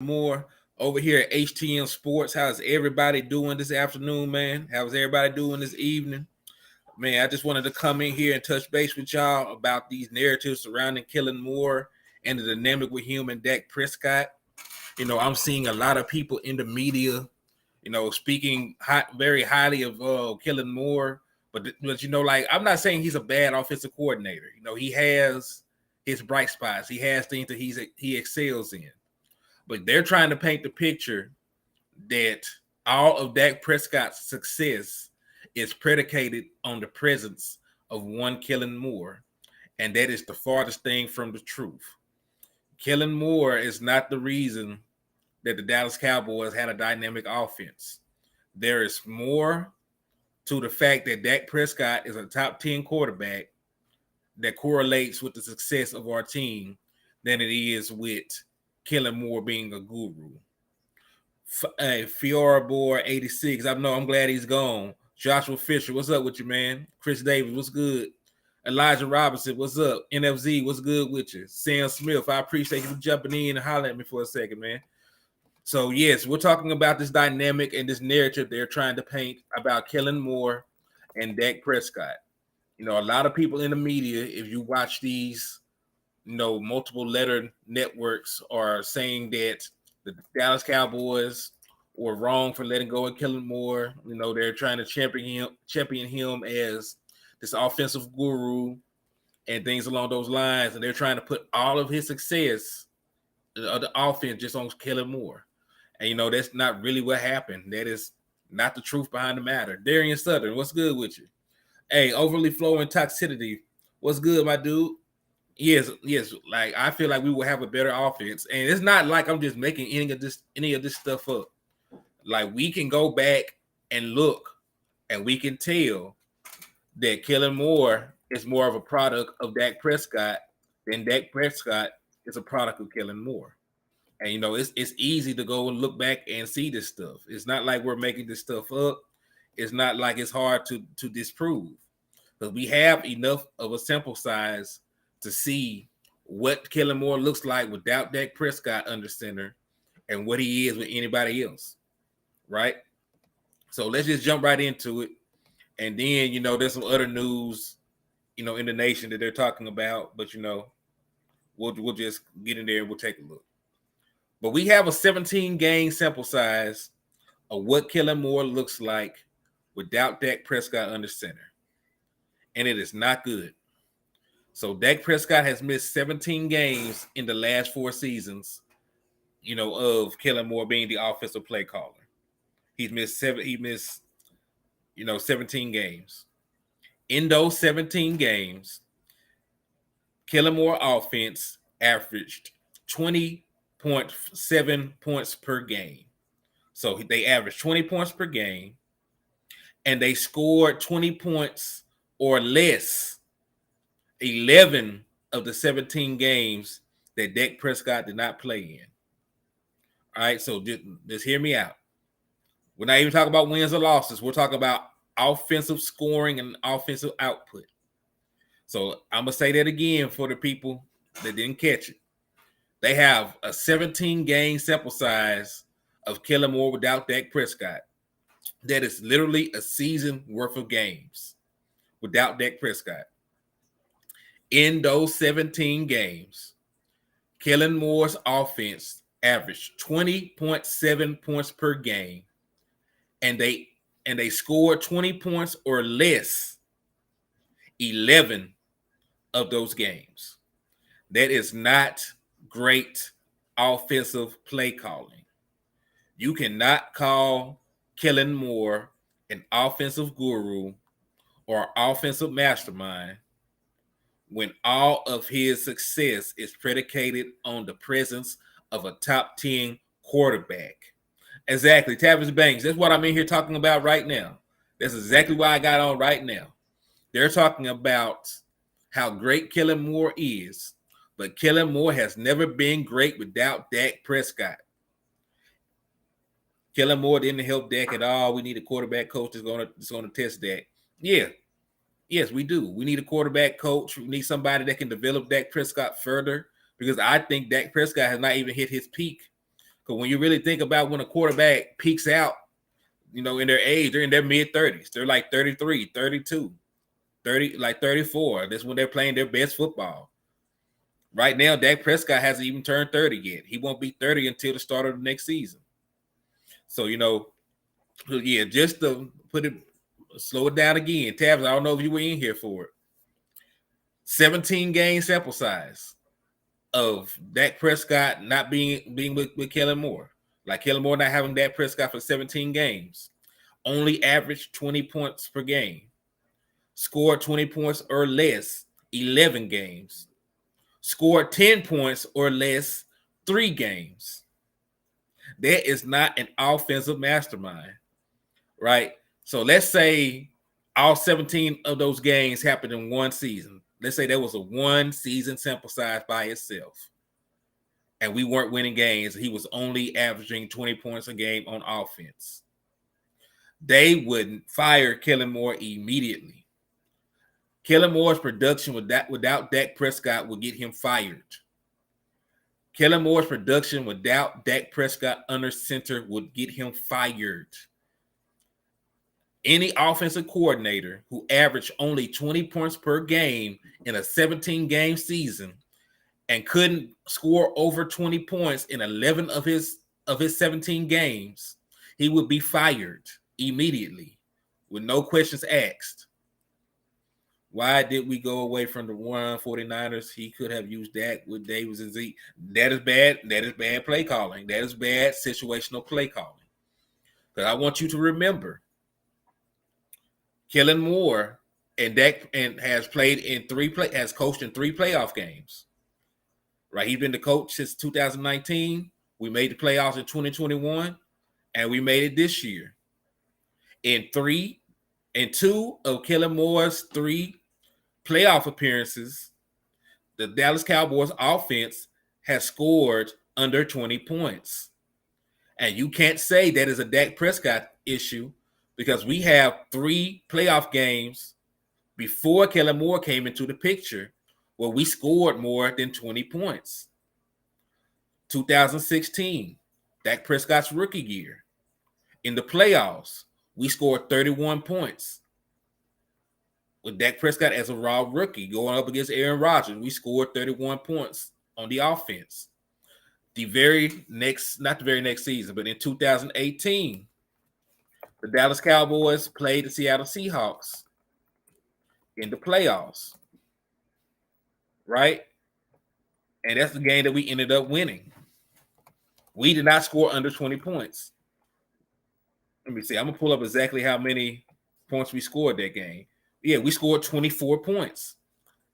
Moore over here at HTM Sports. How's everybody doing this afternoon, man? How's everybody doing this evening? Man, I just wanted to come in here and touch base with y'all about these narratives surrounding Kellen Moore and the dynamic with him and Dak Prescott. I'm seeing a lot of people in the media, speaking very highly of Kellen Moore. But like I'm not saying he's a bad offensive coordinator. He has his bright spots. He has things that he excels in. But they're trying to paint the picture that all of Dak Prescott's success is predicated on the presence of one Kellen Moore. And that is the farthest thing from the truth. Kellen Moore is not the reason that the Dallas Cowboys had a dynamic offense. There is more to the fact that Dak Prescott is a top 10 quarterback that correlates with the success of our team than it is with Kellen Moore being a guru. Fiora Boy 86. I'm glad he's gone. Joshua Fisher, what's up with you, man? Chris Davis, what's good? Elijah Robinson, what's up? NFZ, what's good with you? Sam Smith, I appreciate you jumping in and hollering at me for a second, man. So, yes, we're talking about this dynamic and this narrative they're trying to paint about Kellen Moore and Dak Prescott. A lot of people in the media, if you watch these, multiple letter networks are saying that the Dallas Cowboys were wrong for letting go of Kellen Moore. They're trying to champion him as this offensive guru and things along those lines. And they're trying to put all of his success of the offense just on Kellen Moore. And, that's not really what happened. That is not the truth behind the matter. Darian Southern, what's good with you? Hey, Overly Flowing Toxicity, what's good, my dude? Yes. Like I feel like we will have a better offense, and it's not like I'm just making any of this stuff up. Like we can go back and look, and we can tell that Kellen Moore is more of a product of Dak Prescott than Dak Prescott is a product of Kellen Moore. And it's easy to go and look back and see this stuff. It's not like we're making this stuff up. It's not like it's hard to disprove, because we have enough of a sample size to see what Kellen Moore looks like without Dak Prescott under center and what he is with anybody else, right? So let's just jump right into it. And then, there's some other news, in the nation that they're talking about, but, we'll just get in there and we'll take a look. But we have a 17-game sample size of what Kellen Moore looks like without Dak Prescott under center. And it is not good. So Dak Prescott has missed 17 games in the last 4 seasons, of Kellen Moore being the offensive play caller. He missed 17 games. In those 17 games, Kellen Moore offense averaged 20.7 points per game. So they averaged 20 points per game, and they scored 20 points or less 11 of the 17 games that Dak Prescott did not play in. All right, so just hear me out. We're not even talking about wins or losses. We're talking about offensive scoring and offensive output. So I'm going to say that again for the people that didn't catch it. They have a 17-game sample size of Kellen Moore without Dak Prescott. That is literally a season worth of games without Dak Prescott. In those 17 games, Kellen Moore's offense averaged 20.7 points per game, and they scored 20 points or less 11 of those games. That is not great offensive play calling. You cannot call Kellen Moore an offensive guru or offensive mastermind when all of his success is predicated on the presence of a top 10 quarterback. Exactly. Tavis Banks. That's what I'm in here talking about right now. That's exactly why I got on right now. They're talking about how great Kellen Moore is, but Kellen Moore has never been great without Dak Prescott. Kellen Moore didn't help Dak at all. We need a quarterback coach that's going to test Dak. Yeah. Yes, we do. We need a quarterback coach. We need somebody that can develop Dak Prescott further, because I think Dak Prescott has not even hit his peak Because when you really think about when a quarterback peaks out, in their age, they're in their mid-30s. They're like 33, 32, 30, like 34. That's when they're playing their best football. Right now, Dak Prescott hasn't even turned 30 yet. He won't be 30 until the start of the next season. So, just to slow it down again. Tabs, I don't know if you were in here for it. 17 game sample size of Dak Prescott not being with Kellen Moore. Like Kellen Moore not having Dak Prescott for 17 games. Only averaged 20 points per game. Scored 20 points or less, 11 games. Scored 10 points or less, 3 games. That is not an offensive mastermind, right? So let's say all 17 of those games happened in one season. Let's say there was a one season sample size by itself. And we weren't winning games. He was only averaging 20 points a game on offense. They wouldn't fire Kellen Moore immediately. Kellen Moore's production without Dak Prescott would get him fired. Kellen Moore's production without Dak Prescott under center would get him fired. Any offensive coordinator who averaged only 20 points per game in a 17-game season and couldn't score over 20 points in 11 of his 17 games, he would be fired immediately with no questions asked. Why did we go away from the 49ers? He could have used Dak with Davis and Zeke. That is bad. That is bad play calling. That is bad situational play calling. Because I want you to remember, Kellen Moore and Dak has coached in 3 playoff games. Right, he's been the coach since 2019. We made the playoffs in 2021, and we made it this year. In 2 of Kellen Moore's 3 playoff appearances, the Dallas Cowboys offense has scored under 20 points. And you can't say that is a Dak Prescott issue because we have 3 playoff games before Kellen Moore came into the picture where we scored more than 20 points. 2016, Dak Prescott's rookie year. In the playoffs, we scored 31 points. With Dak Prescott as a raw rookie going up against Aaron Rodgers, we scored 31 points on the offense. Not the very next season, but in 2018, the Dallas Cowboys played the Seattle Seahawks in the playoffs, right? And that's the game that we ended up winning. We did not score under 20 points. Let me see. I'm going to pull up exactly how many points we scored that game. Yeah, we scored 24 points.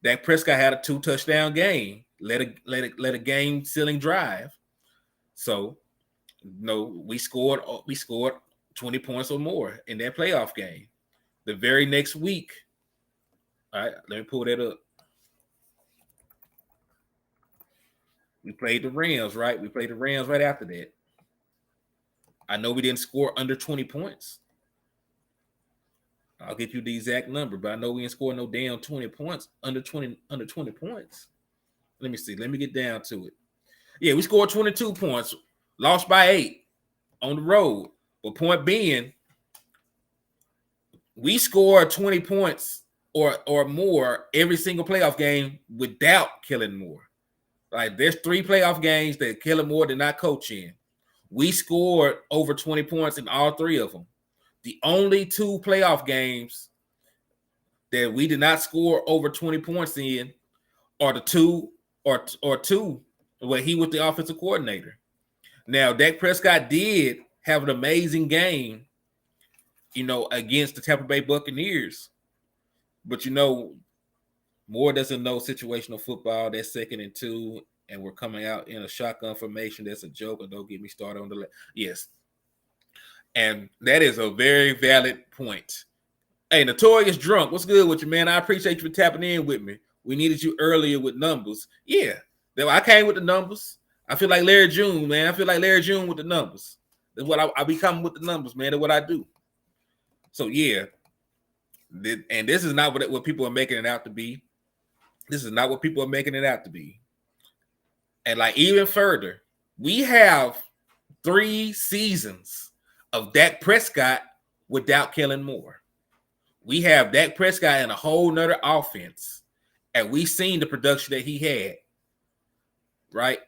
Dak Prescott had a 2-touchdown game, let a game-sealing drive. So, we scored 20 points or more in that playoff game. The very next week, all right, let me pull that up. We played the Rams, right? We played the Rams right after that. I know we didn't score under 20 points. I'll get you the exact number, but I know we didn't score no damn 20 points, under 20 points. Let me see. Let me get down to it. Yeah, we scored 22 points, lost by 8 on the road. But point being, we scored 20 points or more every single playoff game without Kellen Moore. Like, there's 3 playoff games that Kellen Moore did not coach in. We scored over 20 points in all 3 of them. The only 2 playoff games that we did not score over 20 points in are the 2 where he was the offensive coordinator. Now, Dak Prescott did have an amazing game, against the Tampa Bay Buccaneers. But, Moore doesn't know situational football. That's 2nd and 2, and we're coming out in a shotgun formation. That's a joke, and don't get me started on the left. Yes. And that is a very valid point. Hey, Notorious Drunk, what's good with you, man? I appreciate you for tapping in with me. We needed you earlier with numbers. Yeah, I came with the numbers. I feel like Larry June, man. I feel like Larry June with the numbers. That's what I be coming with the numbers, man. That's what I do. So, yeah. And this is not what people are making it out to be. This is not what people are making it out to be. And like even further, we have 3 seasons of Dak Prescott without Kellen Moore. We have Dak Prescott in a whole nother offense, and we've seen the production that he had, right?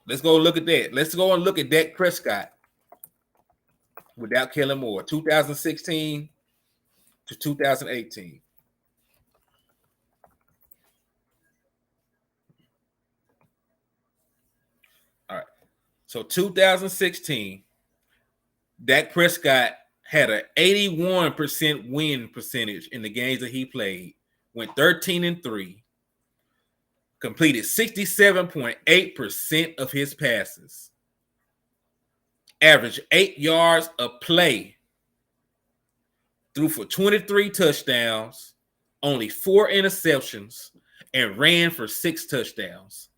Let's go look at that. Let's go and look at Dak Prescott without Kellen Moore, 2016 to 2018. All right. So 2016, Dak Prescott had an 81% win percentage in the games that he played, went 13-3, completed 67.8% of his passes, averaged 8 yards a play, threw for 23 touchdowns, only 4 interceptions, and ran for 6 touchdowns.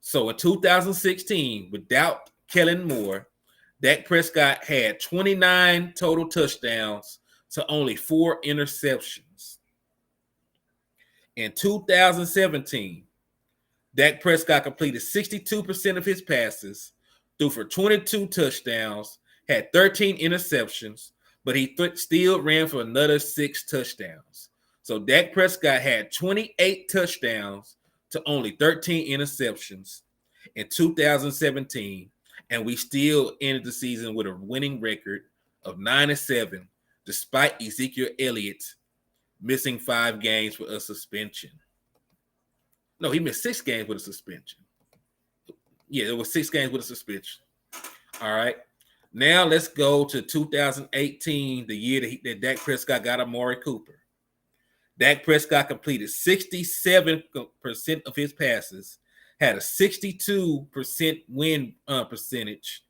So in 2016, without Kellen Moore, Dak Prescott had 29 total touchdowns to only 4 interceptions. In 2017, Dak Prescott completed 62% of his passes, threw for 22 touchdowns, had 13 interceptions, but he still ran for another 6 touchdowns. So Dak Prescott had 28 touchdowns to only 13 interceptions in 2017, and we still ended the season with a winning record of 9-7, despite Ezekiel Elliott missing 5 games with a suspension. No, he missed 6 games with a suspension. Yeah, it was 6 games with a suspension. All right. Now let's go to 2018, the year that Dak Prescott got Amari Cooper. Dak Prescott completed 67% of his passes, had a 62% win percentage,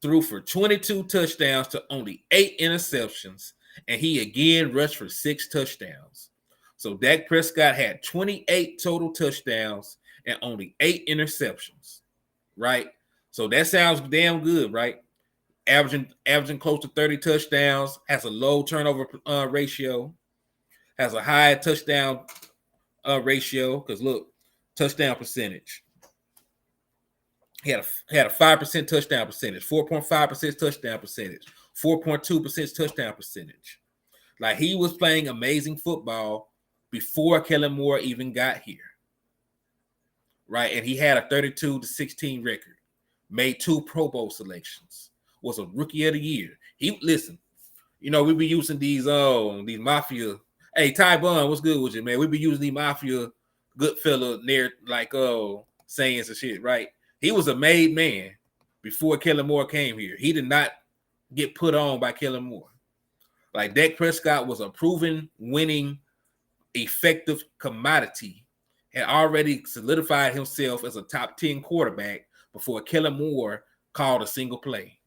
threw for 22 touchdowns to only 8 interceptions, and he again rushed for 6 touchdowns. So Dak Prescott had 28 total touchdowns and only 8 interceptions, right? So that sounds damn good, right? Averaging close to 30 touchdowns, has a low turnover ratio, has a high touchdown ratio, because look, touchdown percentage. He had a 5% touchdown percentage, 4.5% touchdown percentage, 4.2% touchdown percentage. Like, he was playing amazing football before Kellen Moore even got here, right? And he had a 32-16 record, made 2 Pro Bowl selections, was a Rookie of the Year. We be using these mafia. Hey, Ty Bun, what's good with you, man? We be using these mafia good fella near sayings and shit, right? He was a made man before Kellen Moore came here. He did not get put on by Kellen Moore. Like, Dak Prescott was a proven winning, effective commodity, had already solidified himself as a top 10 quarterback before Kellen Moore called a single play.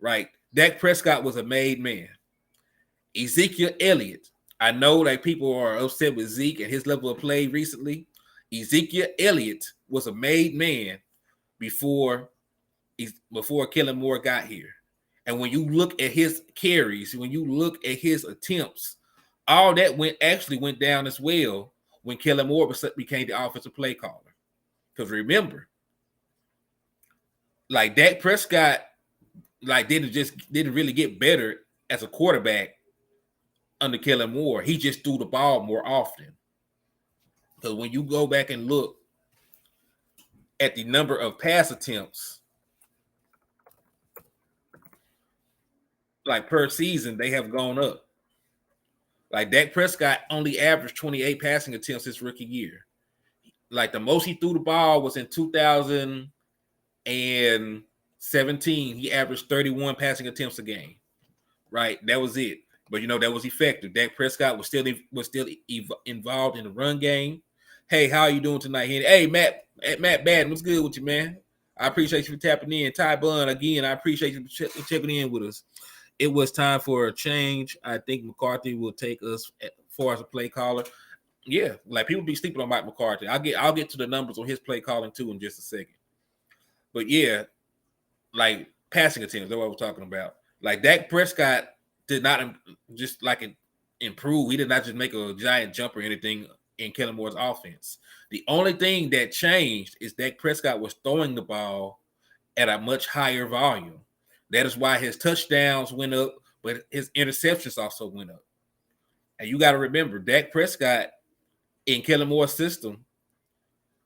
Right? Dak Prescott was a made man. Ezekiel Elliott. I know that people are upset with Zeke and his level of play recently. Ezekiel Elliott was a made man before Kellen Moore got here. And when you look at his carries, when you look at his attempts, all that went down as well when Kellen Moore became the offensive play caller. Because remember, like, Dak Prescott, like, didn't really get better as a quarterback under Kellen Moore. He just threw the ball more often. Because when you go back and look at the number of pass attempts, like, per season, they have gone up. Like, Dak Prescott only averaged 28 passing attempts his rookie year. Like, the most he threw the ball was in 2017. He averaged 31 passing attempts a game. Right? That was it. But, that was effective. Dak Prescott was still involved in the run game. Hey, how are you doing tonight? Hey, Matt Baden, what's good with you, man? I appreciate you for tapping in. Ty Bun, again, I appreciate you checking in with us. It was time for a change. I think McCarthy will take us as far as a play caller. Yeah, like, people be sleeping on Mike McCarthy. I'll get to the numbers on his play calling too in just a second. But yeah, like, passing attempts, that's what we're talking about. Like, Dak Prescott did not just like improve. He did not just make a giant jump or anything in Kellen Moore's offense. The only thing that changed is Dak Prescott was throwing the ball at a much higher volume. That is why his touchdowns went up, but his interceptions also went up. And you got to remember, Dak Prescott in Kellen Moore's system,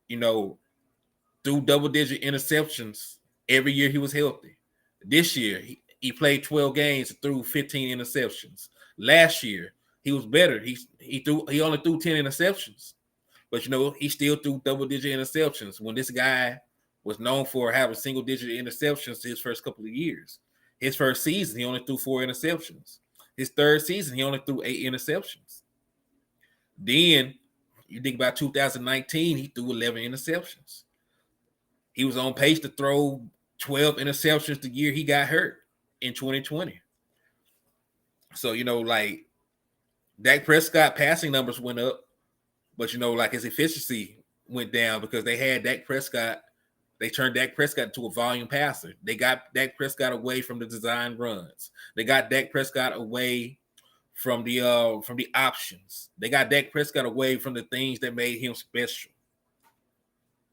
threw double-digit interceptions every year he was healthy. This year, he played 12 games and threw 15 interceptions. Last year, he was better. He only threw 10 interceptions, but he still threw double-digit interceptions when this guy was known for having single-digit interceptions his first couple of years. His first season, he only threw 4 interceptions. His third season, he only threw 8 interceptions. Then you think about 2019, he threw 11 interceptions. He was on pace to throw 12 interceptions the year he got hurt in 2020. So, Dak Prescott passing numbers went up, but, his efficiency went down because they had Dak Prescott. They turned Dak Prescott into a volume passer. They got Dak Prescott away from the design runs. They got Dak Prescott away from the options. They got Dak Prescott away from the things that made him special,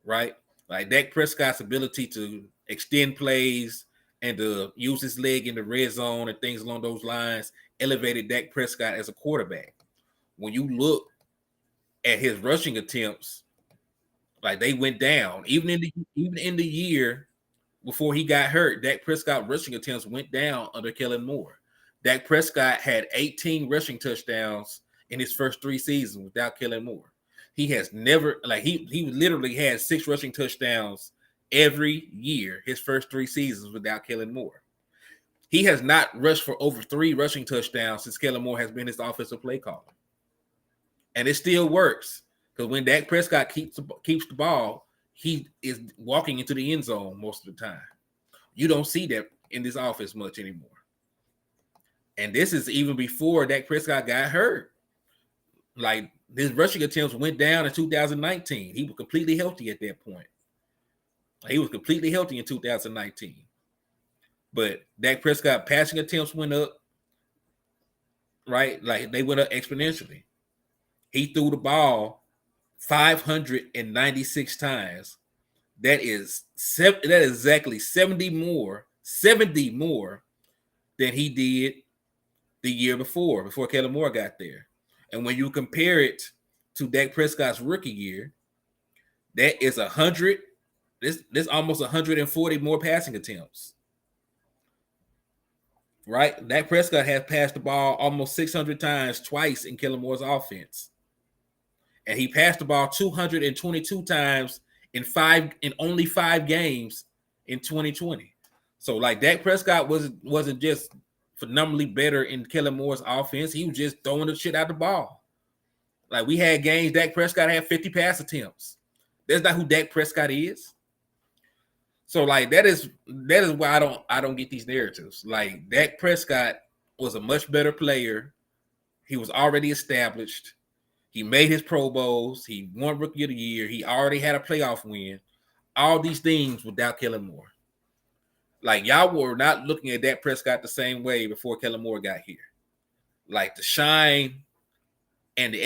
right? Like Dak Prescott's ability to extend plays and to use his leg in the red zone and things along those lines elevated Dak Prescott as a quarterback. When you look at his rushing attempts, like they went down. Even in the year before he got hurt, Dak Prescott rushing attempts went down under Kellen Moore. Dak Prescott had 18 rushing touchdowns in his first 3 seasons without Kellen Moore. He has never, he literally had 6 rushing touchdowns every year his first 3 seasons without Kellen Moore. He has not rushed for over 3 rushing touchdowns since Kellen Moore has been his offensive play caller. And it still works because when Dak Prescott keeps the ball, he is walking into the end zone most of the time. You don't see that in this offense much anymore. And this is even before Dak Prescott got hurt. Like, his rushing attempts went down in 2019. He was completely healthy at that point. He was completely healthy in 2019. But Dak Prescott passing attempts went up, right? Like, they went up exponentially. He threw the ball 596 times. That is exactly 70 more than he did the year before Kellen Moore got there. And when you compare it to Dak Prescott's rookie year, that is 100. This almost 140 more passing attempts. Right? Dak Prescott has passed the ball almost 600 times twice in Kellen Moore's offense. And he passed the ball 222 times in only 5 games in 2020. So like Dak Prescott wasn't just phenomenally better in Kellen Moore's offense. He was just throwing the shit out the ball. Like, we had games Dak Prescott had 50 pass attempts. That's not who Dak Prescott is. So like that is why I don't get these narratives. Like, Dak Prescott was a much better player. He was already established. He made his Pro Bowls. He won Rookie of the Year. He already had a playoff win. All these things without Kellen Moore. Like, y'all were not looking at Dak Prescott the same way before Kellen Moore got here. Like, the shine and the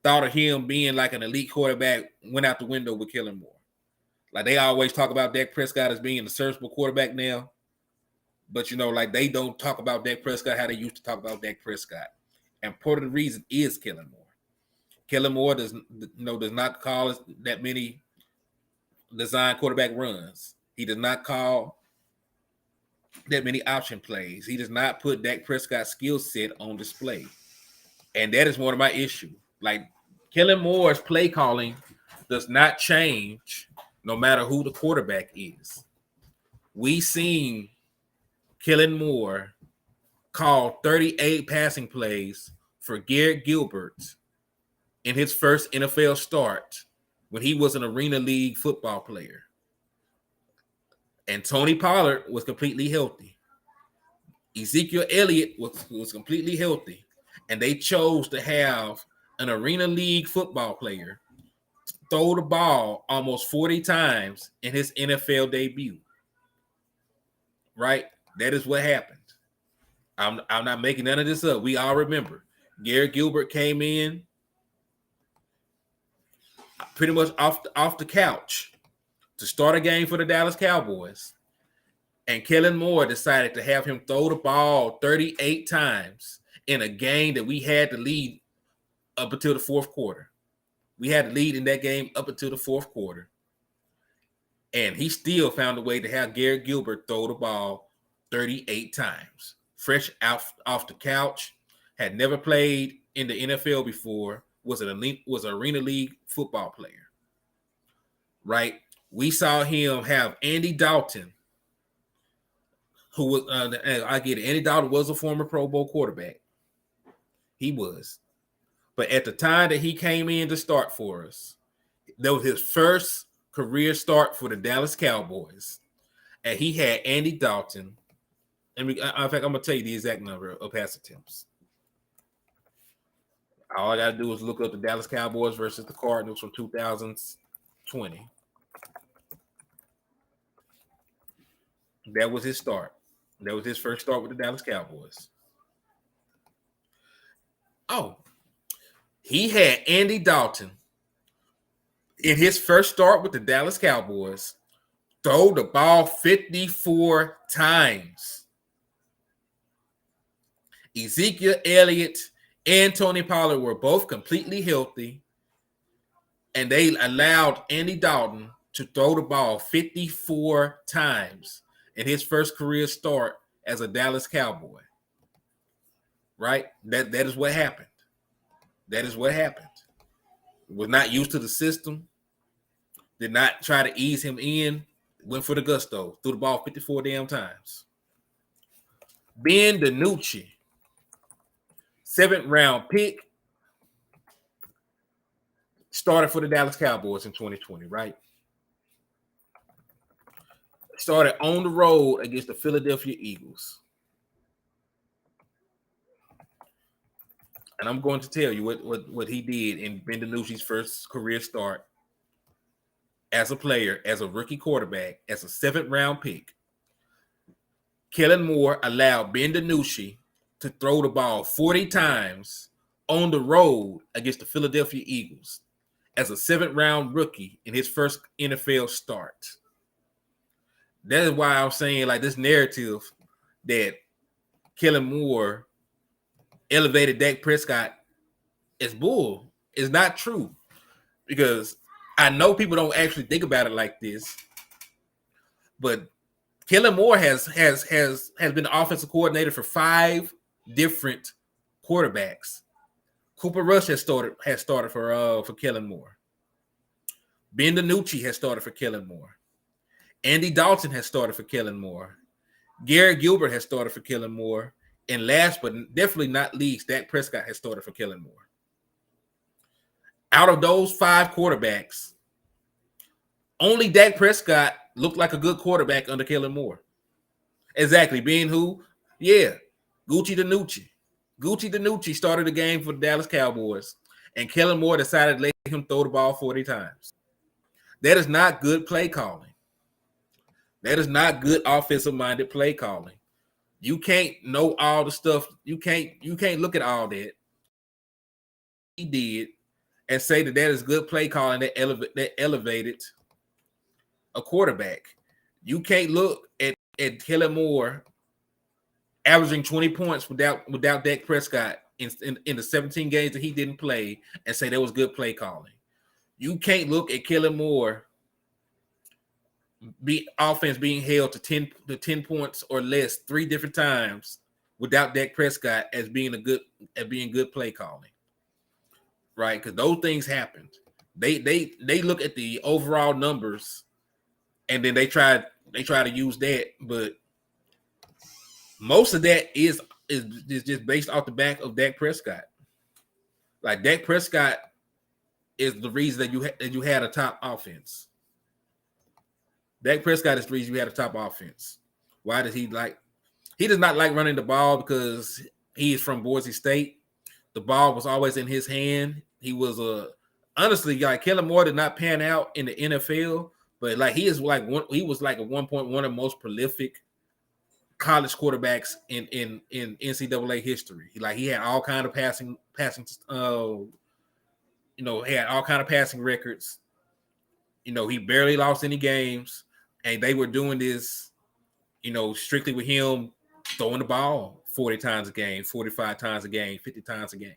thought of him being like an elite quarterback went out the window with Kellen Moore. Like, they always talk about Dak Prescott as being a serviceable quarterback now. But, like, they don't talk about Dak Prescott how they used to talk about Dak Prescott. And part of the reason is Kellen Moore. Kellen Moore does not call that many design quarterback runs. He does not call that many option plays. He does not put Dak Prescott's skill set on display. And that is one of my issues. Like, Kellen Moore's play calling does not change no matter who the quarterback is. We seen Kellen Moore call 38 passing plays for Garrett Gilbert in his first NFL start when he was an Arena League football player. And Tony Pollard was completely healthy. Ezekiel Elliott was completely healthy. And they chose to have an Arena League football player throw the ball almost 40 times in his NFL debut. Right? That is what happened. I'm not making none of this up. We all remember. Garrett Gilbert came in pretty much off the couch to start a game for the Dallas Cowboys. And Kellen Moore decided to have him throw the ball 38 times in a game that we had to lead up until the fourth quarter. We had to lead in that game up until the fourth quarter. And he still found a way to have Garrett Gilbert throw the ball 38 times. Fresh off the couch, had never played in the NFL before, was an Arena League football player. Right? We saw him have Andy Dalton, who was, I get it, Andy Dalton was a former Pro Bowl quarterback. He was. But at the time that he came in to start for us, that was his first career start for the Dallas Cowboys. And he had Andy Dalton. And in fact, I'm going to tell you the exact number of pass attempts. All I got to do is look up the Dallas Cowboys versus the Cardinals from 2020. That was his start. That was his first start with the Dallas Cowboys. Oh, he had Andy Dalton in his first start with the Dallas Cowboys throw the ball 54 times. Ezekiel Elliott and Tony Pollard were both completely healthy, and they allowed Andy Dalton to throw the ball 54 times in his first career start as a Dallas Cowboy. Right? That is what happened. That is what happened. Was not used to the system. Did not try to ease him in. Went for the gusto. Threw the ball 54 damn times. Ben DiNucci, 7th round pick, started for the Dallas Cowboys in 2020, right? Started on the road against the Philadelphia Eagles. And I'm going to tell you what he did in Ben DiNucci's first career start as a player, as a rookie quarterback, as a 7th round pick. Kellen Moore allowed Ben DiNucci to throw the ball 40 times on the road against the Philadelphia Eagles as a 7th round rookie in his first NFL start. That is why I'm saying, like, this narrative that Kellen Moore elevated Dak Prescott is bull. It's not true, because I know people don't actually think about it like this, but Kellen Moore has been the offensive coordinator for 5 different quarterbacks. Cooper Rush has started for Kellen Moore. Ben DiNucci has started for Kellen Moore. Andy Dalton has started for Kellen Moore. Garrett Gilbert has started for Kellen Moore. And last but definitely not least, Dak Prescott has started for Kellen Moore. Out of those 5 quarterbacks, only Dak Prescott looked like a good quarterback under Kellen Moore. Exactly. Being who? Yeah, Gucci DiNucci. Gucci DiNucci started the game for the Dallas Cowboys, and Kellen Moore decided to let him throw the ball 40 times. That is not good play calling. That is not good offensive-minded play calling. You can't know all the stuff. You can't look at all that he did and say that is good play calling that elevated a quarterback. You can't look at Kellen Moore averaging 20 points without Dak Prescott in the 17 games that he didn't play and say that was good play calling. You can't look at Kellen Moore offense being held to 10 points or less 3 different times without Dak Prescott as being good play calling, right? Because those things happened. They look at the overall numbers and then they try to use that, but most of that is just based off the back of Dak Prescott. Like, Dak Prescott is the reason that you had a top offense. Dak Prescott is the reason you had a top offense. Why does he like? He does not like running the ball because he is from Boise State. The ball was always in his hand. He was honestly, like, Kellen Moore did not pan out in the NFL, but like he was like at one point one of the most prolific college quarterbacks in NCAA history. He had all kind of passing, had all kind of passing records. he barely lost any games, and they were doing this, strictly with him throwing the ball 40 times a game, 45 times a game, 50 times a game.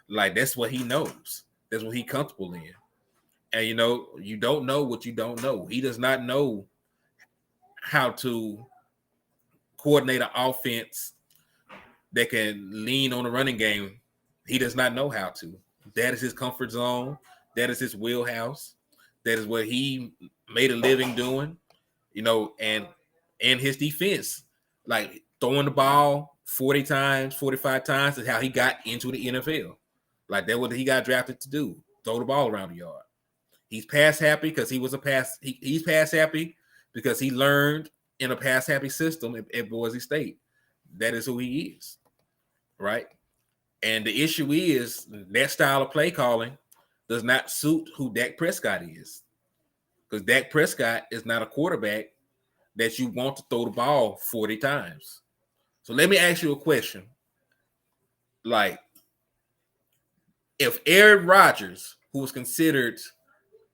Like, that's what he knows. That's what he's comfortable in. And, you don't know what you don't know. He does not know how to coordinate an offense that can lean on the running game. He does not know how to. That is his comfort zone. That is his wheelhouse. That is what he made a living doing, and his defense, like throwing the ball 40 times, 45 times is how he got into the NFL. Like, that's what he got drafted to do, throw the ball around the yard. He's pass happy because he's pass happy because he learned in a pass happy system at Boise State. That is who he is, right? And the issue is that style of play calling does not suit who Dak Prescott is, because Dak Prescott is not a quarterback that you want to throw the ball 40 times. So let me ask you a question. Like, if Aaron Rodgers, who was considered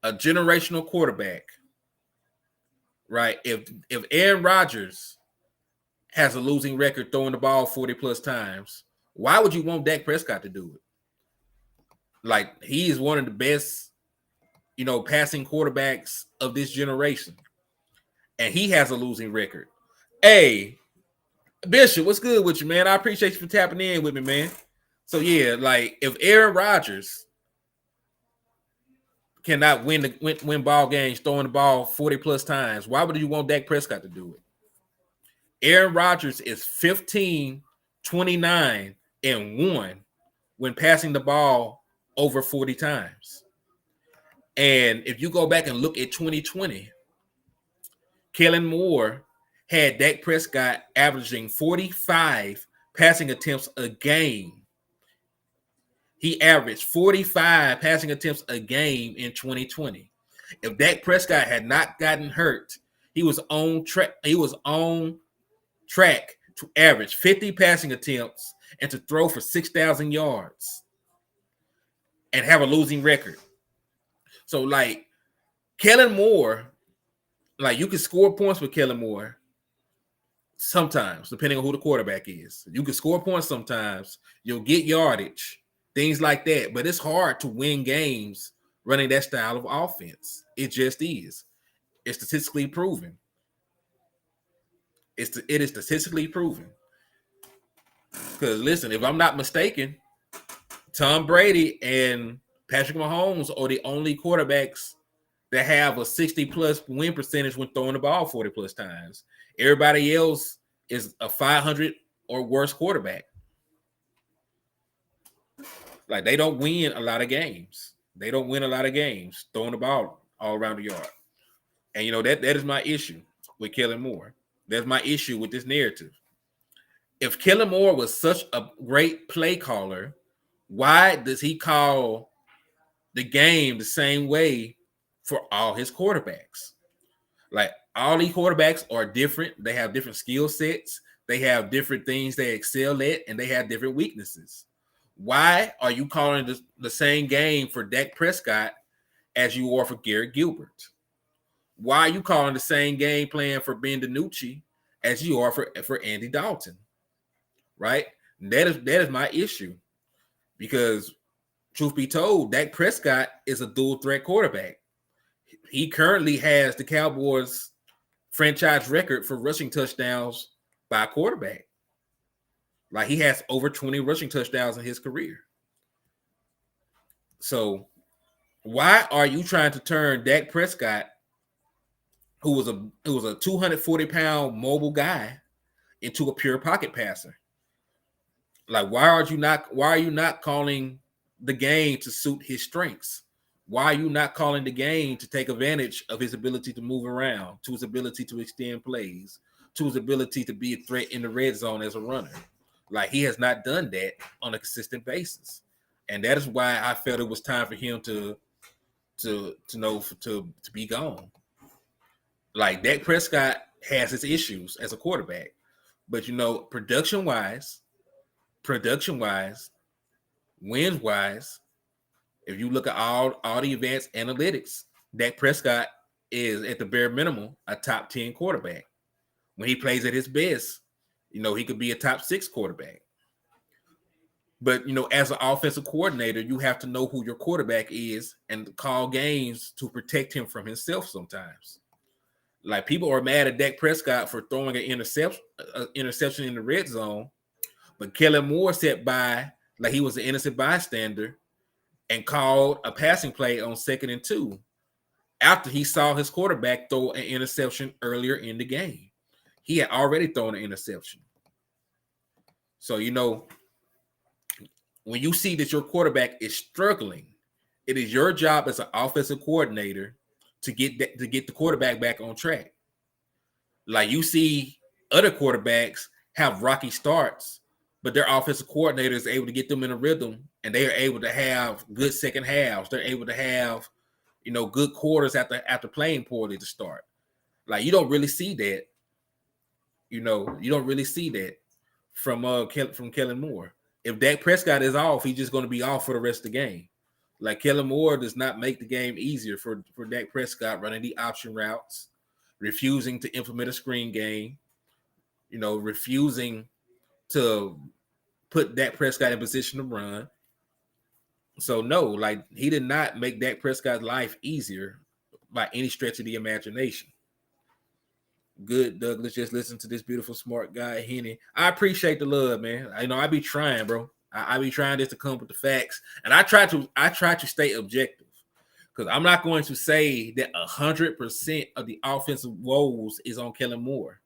a generational quarterback, right? If Aaron Rodgers has a losing record throwing the ball 40 plus times, why would you want Dak Prescott to do it? Like, he is one of the best, passing quarterbacks of this generation, and he has a losing record. Hey, Bishop, what's good with you, man? I appreciate you for tapping in with me, man. So yeah, like, if Aaron Rodgers cannot win ball games throwing the ball 40 plus times, why would you want Dak Prescott to do it? Aaron Rodgers is 15, 29, and 1 when passing the ball over 40 times. And if you go back and look at 2020, Kellen Moore had Dak Prescott averaging 45 passing attempts a game. He averaged 45 passing attempts a game in 2020. If Dak Prescott had not gotten hurt, he was on track. He was on track to average 50 passing attempts and to throw for 6,000 yards and have a losing record. So, like, Kellen Moore, like, you can score points with Kellen Moore sometimes, depending on who the quarterback is. You can score points sometimes. You'll get yardage, things like that. But it's hard to win games running that style of offense. It just is. It's statistically proven. It is statistically proven. Because, listen, if I'm not mistaken, Tom Brady and Patrick Mahomes are the only quarterbacks that have a 60-plus win percentage when throwing the ball 40-plus times. Everybody else is a 500 or worse quarterback. Like, they don't win a lot of games. They don't win a lot of games throwing the ball all around the yard. And, that is my issue with Kellen Moore. That's my issue with this narrative. If Kellen Moore was such a great play caller, why does he call the game the same way for all his quarterbacks? Like, all these quarterbacks are different. They have different skill sets. They have different things they excel at, and they have different weaknesses. Why are you calling the same game for Dak Prescott as you are for Garrett Gilbert? Why are you calling the same game plan for Ben DiNucci as you are for Andy Dalton? Right? That is my issue. Because, truth be told, Dak Prescott is a dual threat quarterback. He currently has the Cowboys' franchise record for rushing touchdowns by a quarterback. Like, he has over 20 rushing touchdowns in his career. So, why are you trying to turn Dak Prescott, who was a 240-pound mobile guy, into a pure pocket passer? Like, why are you not calling the game to suit his strengths? Why are you not calling the game to take advantage of his ability to move around, to his ability to extend plays, to his ability to be a threat in the red zone as a runner? Like, he has not done that on a consistent basis. And that is why I felt it was time for him to be gone. Like, Dak Prescott has his issues as a quarterback, but production wise, wins wise, if you look at all the advanced analytics, Dak Prescott is at the bare minimum a top 10 quarterback. When he plays at his best, he could be a top 6 quarterback. But, as an offensive coordinator, you have to know who your quarterback is and call games to protect him from himself sometimes. Like, people are mad at Dak Prescott for throwing an interception in the red zone, but Kellen Moore sat by like he was an innocent bystander and called a passing play on 2nd and 2 after he saw his quarterback throw an interception earlier in the game. He had already thrown an interception. So, when you see that your quarterback is struggling, it is your job as an offensive coordinator to get the quarterback back on track. Like, you see other quarterbacks have rocky starts, but their offensive coordinator is able to get them in a rhythm, and they are able to have good second halves. They're able to have, good quarters after playing poorly to start. Like, you don't really see that. You don't really see that from Kellen Moore. If Dak Prescott is off, he's just going to be off for the rest of the game. Like, Kellen Moore does not make the game easier for Dak Prescott running the option routes, refusing to implement a screen game, refusing to put Dak Prescott in position to run. So, no, like, he did not make Dak Prescott's life easier by any stretch of the imagination. Good, Douglas. Just listen to this beautiful, smart guy, Henny. I appreciate the love, man. I be trying, bro. I be trying just to come with the facts, and I try to stay objective, because I'm not going to say that 100% of the offensive woes is on Kellen Moore,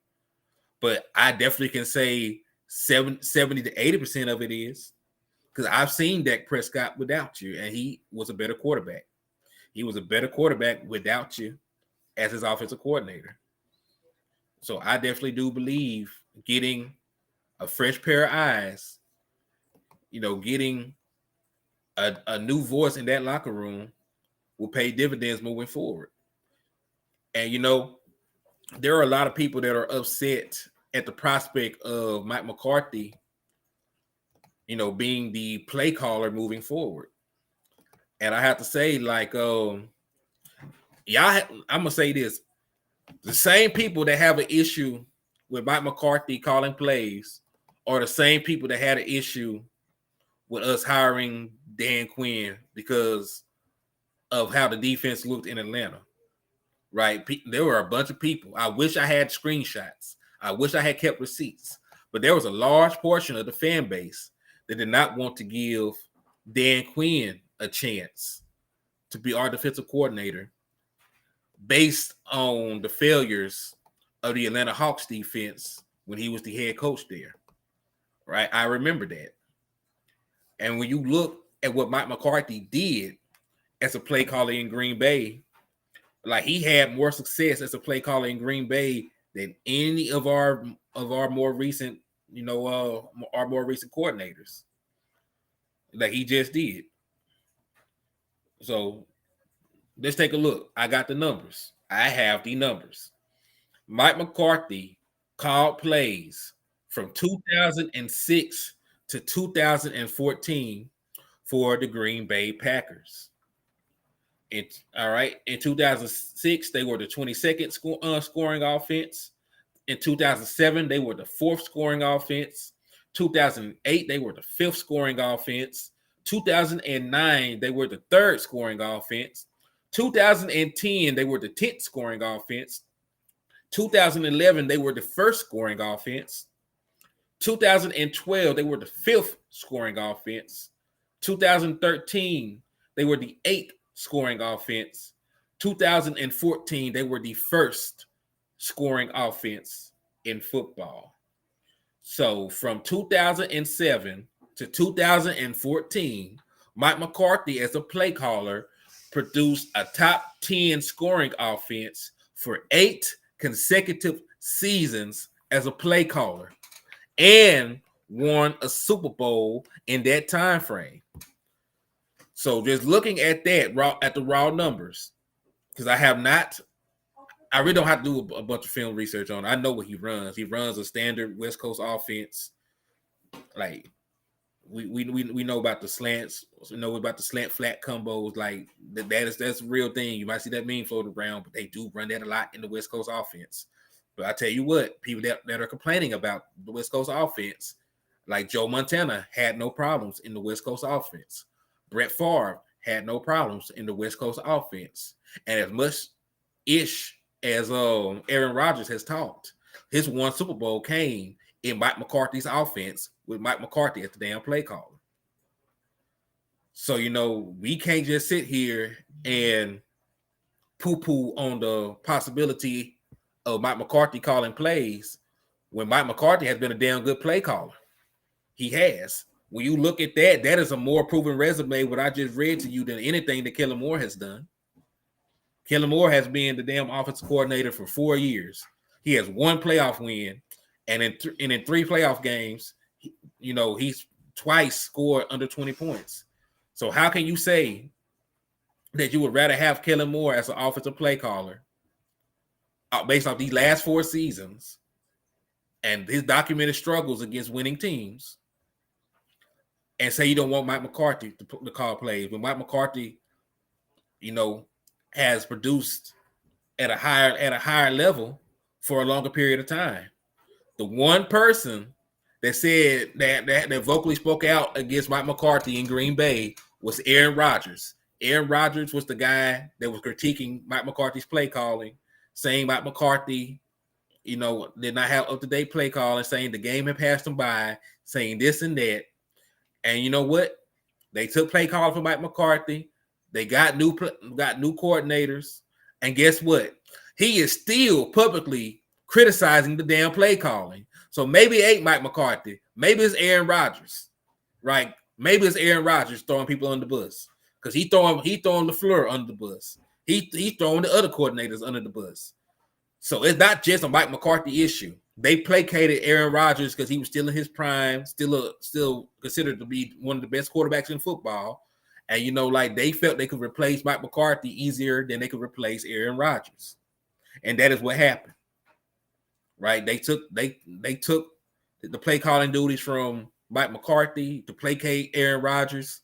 but I definitely can say 70 to 80% of it is, because I've seen Dak Prescott without you, and he was a better quarterback. He was a better quarterback without you as his offensive coordinator. So I definitely do believe getting a fresh pair of eyes, getting a new voice in that locker room will pay dividends moving forward. And, there are a lot of people that are upset at the prospect of Mike McCarthy, being the play caller moving forward. And I have to say, like, I'm going to say this. The same people that have an issue with Mike McCarthy calling plays are the same people that had an issue with us hiring Dan Quinn because of how the defense looked in Atlanta, right? There were a bunch of people. I wish I had screenshots. I wish I had kept receipts. But there was a large portion of the fan base that did not want to give Dan Quinn a chance to be our defensive coordinator based on the failures of the Atlanta Hawks defense when he was the head coach there, right? I remember that. And when you look at what Mike McCarthy did as a play caller in Green Bay, like, he had more success as a play caller in Green Bay than any of our more recent, our more recent coordinators. Like, he just did. So let's take a look. I got the numbers. I have the numbers. Mike McCarthy called plays from 2006 to 2014 for the Green Bay Packers. In 2006, they were the 22nd scoring offense. In 2007, they were the 4th scoring offense. 2008, they were the 5th scoring offense. 2009, they were the 3rd scoring offense. 2010, they were the 10th scoring offense. 2011, they were the 1st scoring offense. 2012, they were the 5th scoring offense. 2013, they were the 8th scoring offense. 2014, they were the 1st scoring offense in football. So from 2007 to 2014, Mike McCarthy, as a play caller, produced a top 10 scoring offense for 8 consecutive seasons as a play caller, and won a Super Bowl in that time frame. So just looking at that, at the raw numbers, because I really don't have to do a bunch of film research on it. I know what he runs. He runs a standard West Coast offense. Like, we know about the slants. We know about the slant flat combos. Like that's a real thing. You might see that meme floating around, but they do run that a lot in the West Coast offense. But I tell you what, people that are complaining about the West Coast offense, like Joe Montana, had no problems in the West Coast offense. Brett Favre had no problems in the West Coast offense. And as much ish as Aaron Rodgers has talked, his one Super Bowl came in Mike McCarthy's offense with Mike McCarthy as the damn play caller. So, we can't just sit here and poo-poo on the possibility of Mike McCarthy calling plays when Mike McCarthy has been a damn good play caller. He has. When you look at that, that is a more proven resume, what I just read to you, than anything that Kellen Moore has done. Kellen Moore has been the damn offensive coordinator for 4 years. He has one playoff win, and in 3 playoff games, he's twice scored under 20 points. So how can you say that you would rather have Kellen Moore as an offensive play caller based off these last 4 seasons and his documented struggles against winning teams, and say you don't want Mike McCarthy to call plays when Mike McCarthy, has produced at a higher level for a longer period of time? The one person that said that vocally spoke out against Mike McCarthy in Green Bay was Aaron Rodgers. Aaron Rodgers was the guy that was critiquing Mike McCarthy's play calling, saying Mike McCarthy, did not have up-to-date play calling, saying the game had passed him by, saying this and that. And you know what? They took play calling from Mike McCarthy. They got new coordinators. And guess what? He is still publicly criticizing the damn play calling. So maybe it ain't Mike McCarthy. Maybe it's Aaron Rodgers, right? Maybe it's Aaron Rodgers throwing people under the bus because he throwing LaFleur under the bus. He's throwing the other coordinators under the bus. So it's not just a Mike McCarthy issue. They placated Aaron Rodgers because he was still in his prime, still considered to be one of the best quarterbacks in football. And, they felt they could replace Mike McCarthy easier than they could replace Aaron Rodgers. And that is what happened, right? They took the play calling duties from Mike McCarthy to placate Aaron Rodgers.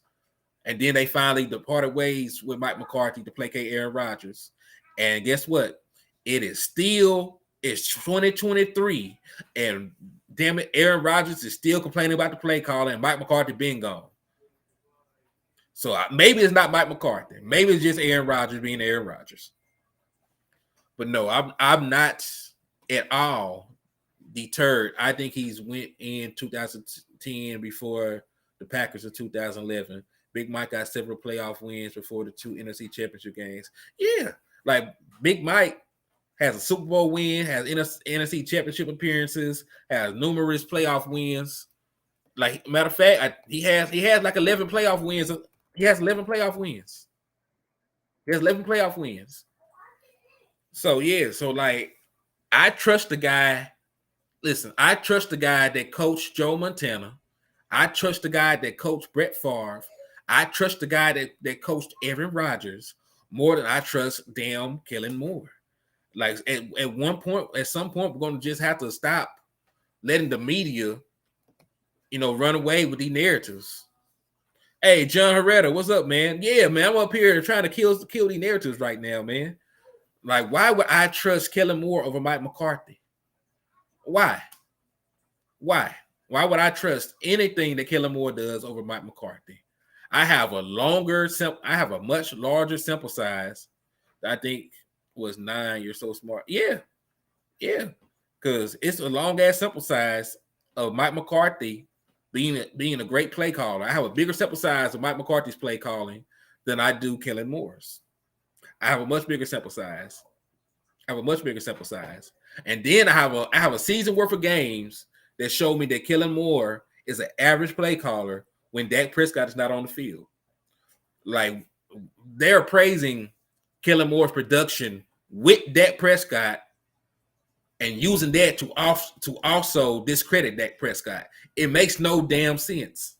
And then they finally departed ways with Mike McCarthy to placate Aaron Rodgers. And guess what? It's 2023, and damn it, Aaron Rodgers is still complaining about the play calling, and Mike McCarthy being gone. So maybe it's not Mike McCarthy. Maybe it's just Aaron Rodgers being Aaron Rodgers. But no, I'm not at all deterred. I think he's went in 2010 before the Packers in 2011. Big Mike got several playoff wins before the 2 NFC championship games. Yeah, like Big Mike has a Super Bowl win, has NFC championship appearances, has numerous playoff wins. Like, matter of fact, he has like 11 playoff wins. He has 11 playoff wins. So, yeah. So, like, I trust the guy. Listen, I trust the guy that coached Joe Montana. I trust the guy that coached Brett Favre. I trust the guy that coached Aaron Rodgers more than I trust damn Kellen Moore. Like, at some point, we're going to just have to stop letting the media, run away with these narratives. Hey, John Herrera, what's up, man? Yeah, man, I'm up here trying to kill these narratives right now, man. Like, why would I trust Kellen Moore over Mike McCarthy? Why? Why would I trust anything that Kellen Moore does over Mike McCarthy? I have a much larger sample size. I think was 9. You're so smart. Yeah. Because it's a long ass sample size of Mike McCarthy being a great play caller. I have a bigger sample size of Mike McCarthy's play calling than I do Kellen Moore's. I have a much bigger sample size. And then I have a season worth of games that show me that Kellen Moore is an average play caller when Dak Prescott is not on the field. Like, they're praising Kellen Moore's production with Dak Prescott and using that to also discredit Dak Prescott. It makes no damn sense.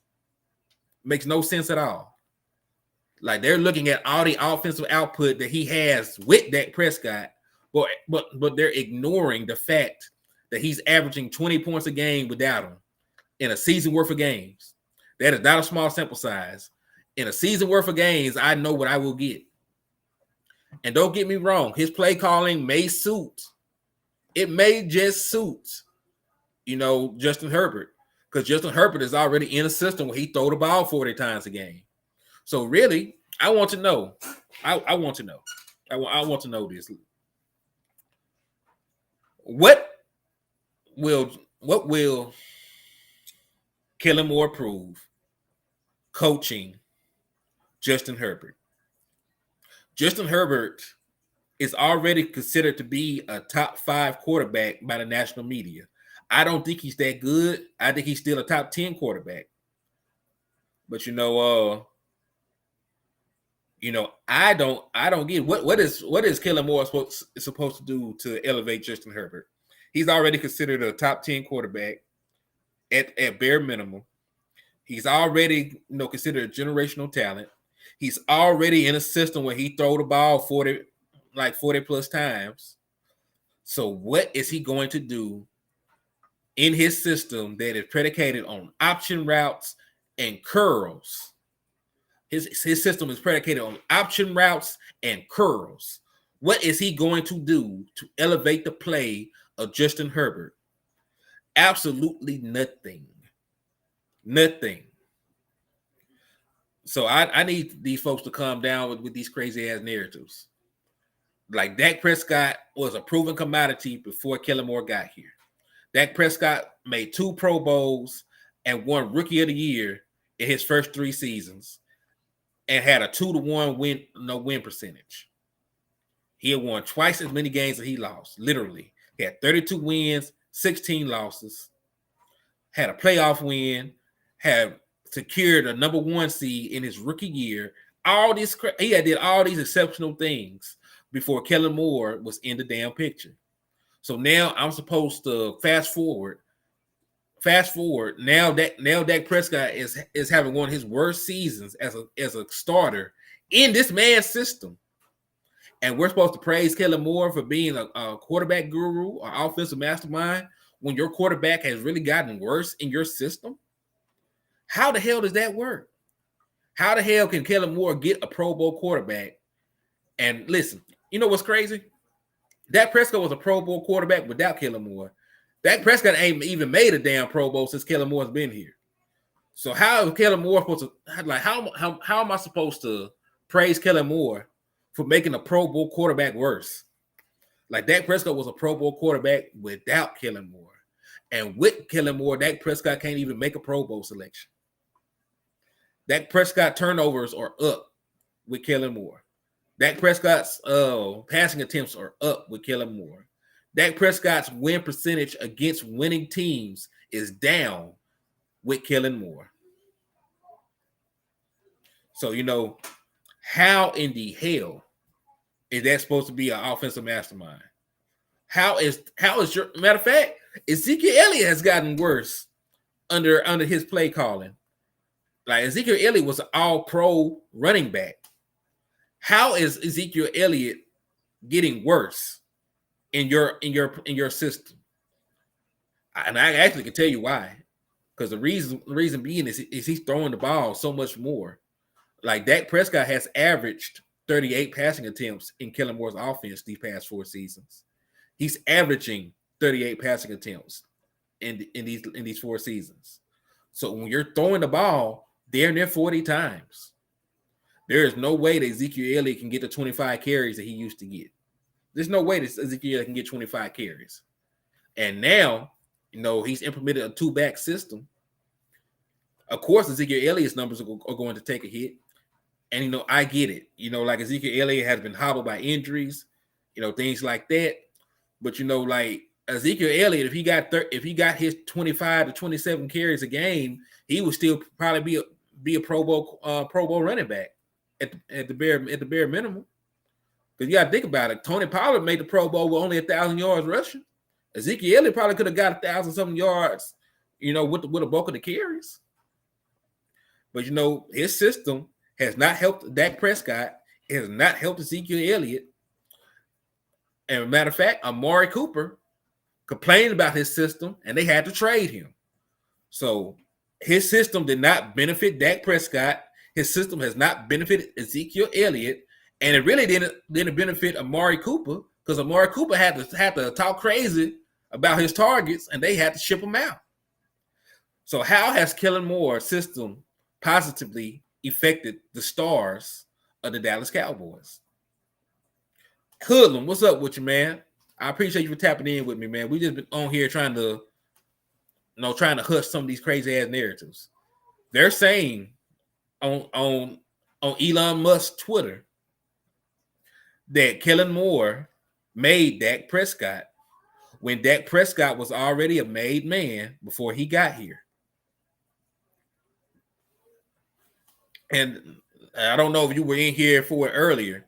Makes no sense at all. Like, they're looking at all the offensive output that he has with Dak Prescott, but they're ignoring the fact that he's averaging 20 points a game without him in a season worth of games. That is not a small sample size. In a season worth of games, I know what I will get. And don't get me wrong, his play calling may suit. It may just suit, Justin Herbert. Because Justin Herbert is already in a system where he throw the ball 40 times a game. So really, I want to know. I want to know. I want to know this. What will Kellen Moore prove coaching Justin Herbert? Justin Herbert is already considered to be a top 5 quarterback by the national media. I don't think he's that good. I think he's still a top 10 quarterback. But I don't get what is Kellen Moore supposed to do to elevate Justin Herbert. He's already considered a top 10 quarterback at bare minimum. He's already considered a generational talent. He's already in a system where he throw the ball 40 plus times. So what is he going to do in his system that is predicated on option routes and curls? His system is predicated on option routes and curls. What is he going to do to elevate the play of Justin Herbert? Absolutely nothing. Nothing. So I need these folks to calm down with these crazy ass narratives. Like Dak Prescott was a proven commodity before Kellen Moore got here. Dak Prescott made 2 Pro Bowls and won Rookie of the Year in his first 3 seasons, and had a 2-1 win percentage. He had won twice as many games as he lost. Literally, he had 32 wins, 16 losses. Had a playoff win. Had secured a number 1 seed in his rookie year. He had did all these exceptional things before Kellen Moore was in the damn picture. So now I'm supposed to fast forward. Now Dak Prescott is having one of his worst seasons as a starter in this man's system, and we're supposed to praise Kellen Moore for being a quarterback guru or offensive mastermind when your quarterback has really gotten worse in your system. How the hell does that work? How the hell can Kellen Moore get a Pro Bowl quarterback? And listen, you know what's crazy? Dak Prescott was a Pro Bowl quarterback without Kellen Moore. Dak Prescott ain't even made a damn Pro Bowl since Kellen Moore's been here. So how is Kellen Moore supposed to how am I supposed to praise Kellen Moore for making a Pro Bowl quarterback worse? Like Dak Prescott was a Pro Bowl quarterback without Kellen Moore. And with Kellen Moore, Dak Prescott can't even make a Pro Bowl selection. Dak Prescott turnovers are up with Kellen Moore. Dak Prescott's passing attempts are up with Kellen Moore. Dak Prescott's win percentage against winning teams is down with Kellen Moore. So, how in the hell is that supposed to be an offensive mastermind? How is your matter of fact, Ezekiel Elliott has gotten worse under his play calling. Like Ezekiel Elliott was an all-pro running back. How is Ezekiel Elliott getting worse in your system? And I actually can tell you why. Because the reason being is he's throwing the ball so much more. Like Dak Prescott has averaged 38 passing attempts in Kellen Moore's offense these past 4 seasons. He's averaging 38 passing attempts in these 4 seasons. So when you're throwing the ball, they're near 40 times. There is no way that Ezekiel Elliott can get the 25 carries that he used to get. There's no way that Ezekiel Elliott can get 25 carries. And now, he's implemented a 2-back system. Of course, Ezekiel Elliott's numbers are going to take a hit. And, I get it. Like Ezekiel Elliott has been hobbled by injuries, things like that. But, like Ezekiel Elliott, if he got his 25 to 27 carries a game, he would still probably be a Pro Bowl running back at the bare minimum. Because you got to think about it. Tony Pollard made the Pro Bowl with only 1,000 yards rushing. Ezekiel Elliott probably could have got 1,000-something yards, with a bulk of the carries. But, his system has not helped Dak Prescott. It has not helped Ezekiel Elliott. And as a matter of fact, Amari Cooper complained about his system, and they had to trade him. So His system did not benefit Dak Prescott. His system has not benefited Ezekiel Elliott, and it really didn't benefit Amari Cooper because Amari Cooper had to talk crazy about his targets, and they had to ship him out. So how has Kellen Moore's system positively affected the stars of the Dallas Cowboys? Hoodlum, what's up with you, man? I appreciate you for tapping in with me, man. We just been on here trying to hush some of these crazy ass narratives. They're saying on Elon Musk's Twitter that Kellen Moore made Dak Prescott when Dak Prescott was already a made man before he got here. And I don't know if you were in here for it earlier.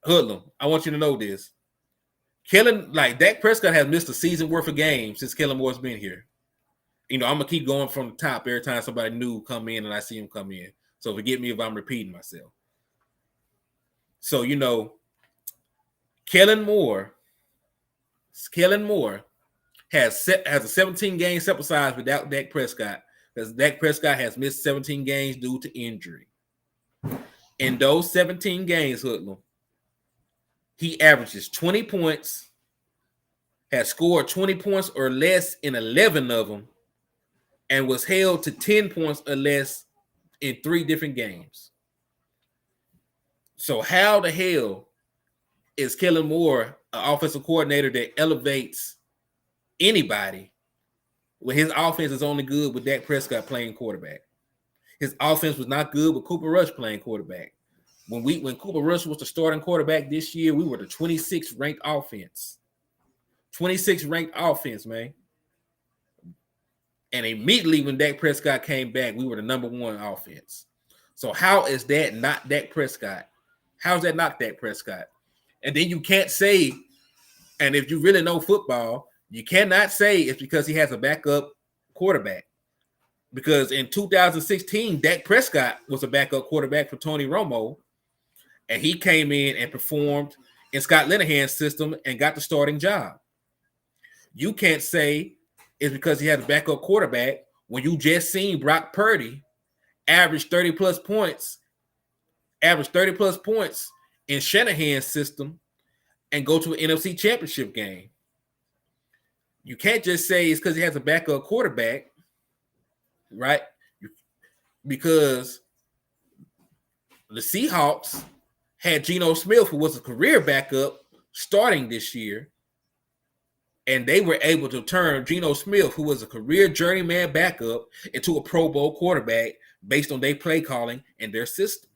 Hoodlum, I want you to know this. Dak Prescott has missed a season worth of games since Kellen Moore's been here. I'm going to keep going from the top every time somebody new come in and I see him come in. So forgive me if I'm repeating myself. So, Kellen Moore has a 17-game sample size without Dak Prescott because Dak Prescott has missed 17 games due to injury. In those 17 games, Hoodlum, he averages 20 points, has scored 20 points or less in 11 of them, and was held to 10 points or less in 3 different games. So how the hell is Kellen Moore an offensive coordinator that elevates anybody when his offense is only good with Dak Prescott playing quarterback? His offense was not good with Cooper Rush playing quarterback. When Cooper Rush was the starting quarterback this year, we were the 26th ranked offense. 26th ranked offense, man. And immediately when Dak Prescott came back, we were the number 1 offense. So how is that not Dak Prescott? How is that not Dak Prescott? And then you can't say, and if you really know football, you cannot say it's because he has a backup quarterback. Because in 2016, Dak Prescott was a backup quarterback for Tony Romo, and he came in and performed in Scott Linehan's system and got the starting job. You can't say it's because he had a backup quarterback when you just seen Brock Purdy average 30 plus points in Shanahan's system and go to an NFC championship game. You can't just say it's because he has a backup quarterback, right? Because the Seahawks had Geno Smith, who was a career backup, starting this year. And they were able to turn Geno Smith, who was a career journeyman backup, into a Pro Bowl quarterback based on their play calling and their system.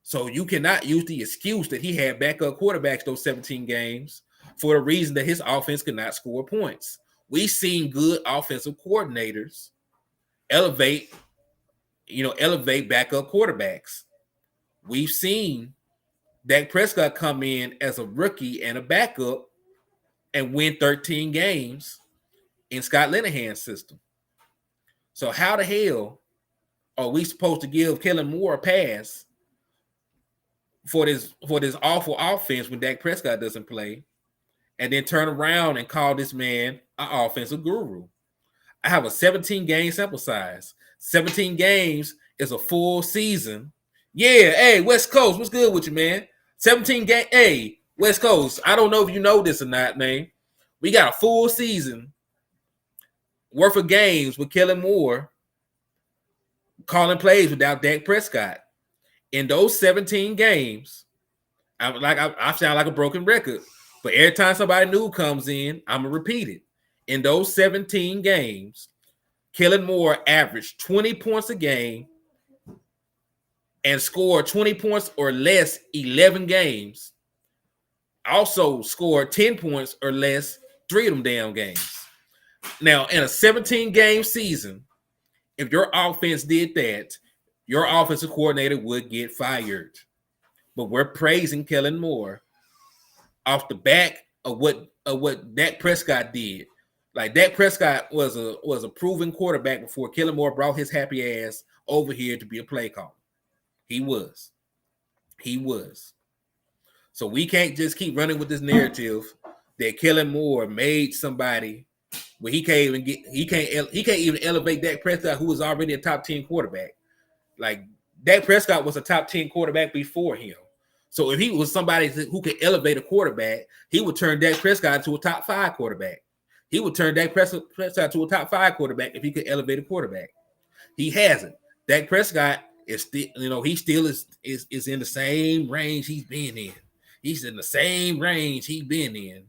So you cannot use the excuse that he had backup quarterbacks those 17 games for the reason that his offense could not score points. We've seen good offensive coordinators elevate backup quarterbacks. We've seen Dak Prescott come in as a rookie and a backup and win 13 games in Scott Linehan's system. So how the hell are we supposed to give Kellen Moore a pass for this awful offense when Dak Prescott doesn't play, and then turn around and call this man an offensive guru? I have a 17-game sample size. 17 games is a full season. Yeah, hey, West Coast, what's good with you, man? 17 game. Hey, West Coast, I don't know if you know this or not, man. We got a full season worth of games with Kellen Moore calling plays without Dak Prescott. In those 17 games, I sound like a broken record, but every time somebody new comes in, I'm going to repeat it. In those 17 games, Kellen Moore averaged 20 points a game and scored 20 points or less 11 games. Also scored 10 points or less 3 of them damn games. Now, in a 17-game season, if your offense did that, your offensive coordinator would get fired. But we're praising Kellen Moore off the back of what Dak Prescott did. Like, Dak Prescott was a proven quarterback before Kellen Moore brought his happy ass over here to be a play caller. He was. So we can't just keep running with this narrative that Kellen Moore made somebody But he can't even elevate Dak Prescott, who was already a top 10 quarterback. Like Dak Prescott was a top 10 quarterback before him. So if he was somebody who could elevate a quarterback, he would turn Dak Prescott to a top 5 quarterback. He would turn Dak Prescott to a top 5 quarterback if he could elevate a quarterback. He hasn't. Dak Prescott is still, he still is in the same range he's been in. He's in the same range he's been in.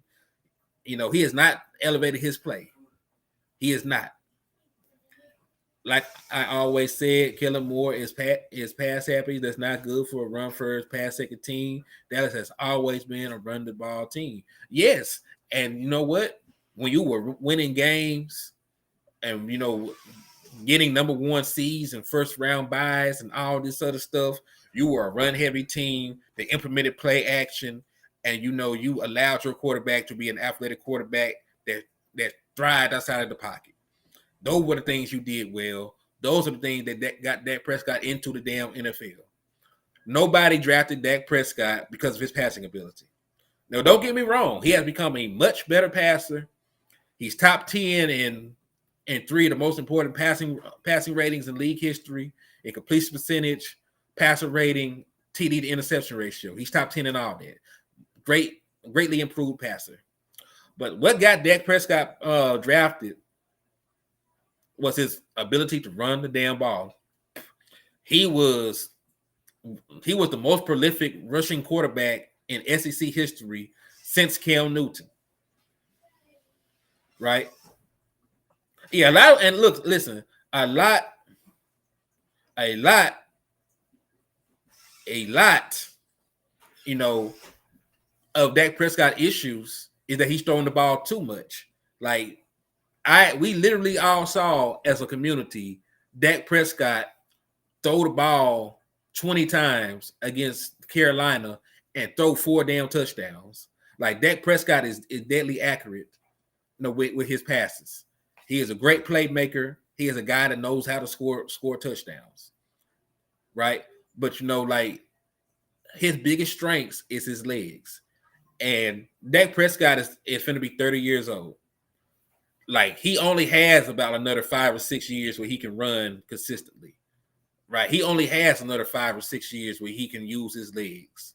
He has not elevated his play. He is not. Like I always said, Kellen Moore is pass happy. That's not good for a run first, pass second team. Dallas has always been a run the ball team. Yes, and you know what? When you were winning games, and getting number 1 seeds and first round buys and all this other stuff, you were a run heavy team. They implemented play action, and you allowed your quarterback to be an athletic quarterback that thrived outside of the pocket. Those were the things you did well. Those are the things that got Dak Prescott into the damn NFL. Nobody drafted Dak Prescott because of his passing ability. Now, don't get me wrong. He has become a much better passer. He's top 10 in 3 of the most important passing ratings in league history, in completion percentage, passer rating, TD to interception ratio. He's top 10 in all that. Greatly improved passer. But what got Dak Prescott drafted was his ability to run the damn ball. He was the most prolific rushing quarterback in SEC history since Cam Newton. Right? Yeah, a lot of Dak Prescott issues is that he's throwing the ball too much. Like, we literally all saw as a community Dak Prescott throw the ball 20 times against Carolina and throw 4 damn touchdowns. Like, Dak Prescott is deadly accurate, with his passes. He is a great playmaker. He is a guy that knows how to score touchdowns. Right? But his biggest strengths is his legs. And Dak Prescott is going to be 30 years old. Like, he only has about another 5 or 6 years where he can run consistently, right? He only has another 5 or 6 years where he can use his legs.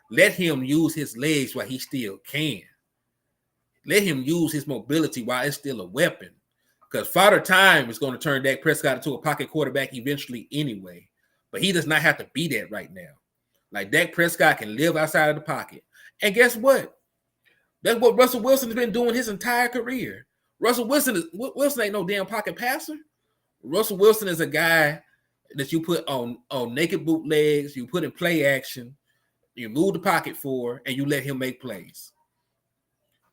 Let him use his legs while he still can. Let him use his mobility while it's still a weapon. Because Father Time is going to turn Dak Prescott into a pocket quarterback eventually anyway. But he does not have to be that right now. Like, Dak Prescott can live outside of the pocket. And guess what? That's what Russell Wilson has been doing his entire career. Russell Wilson ain't no damn pocket passer. Russell Wilson is a guy that you put on naked bootlegs, you put in play action, you move the pocket for, and you let him make plays.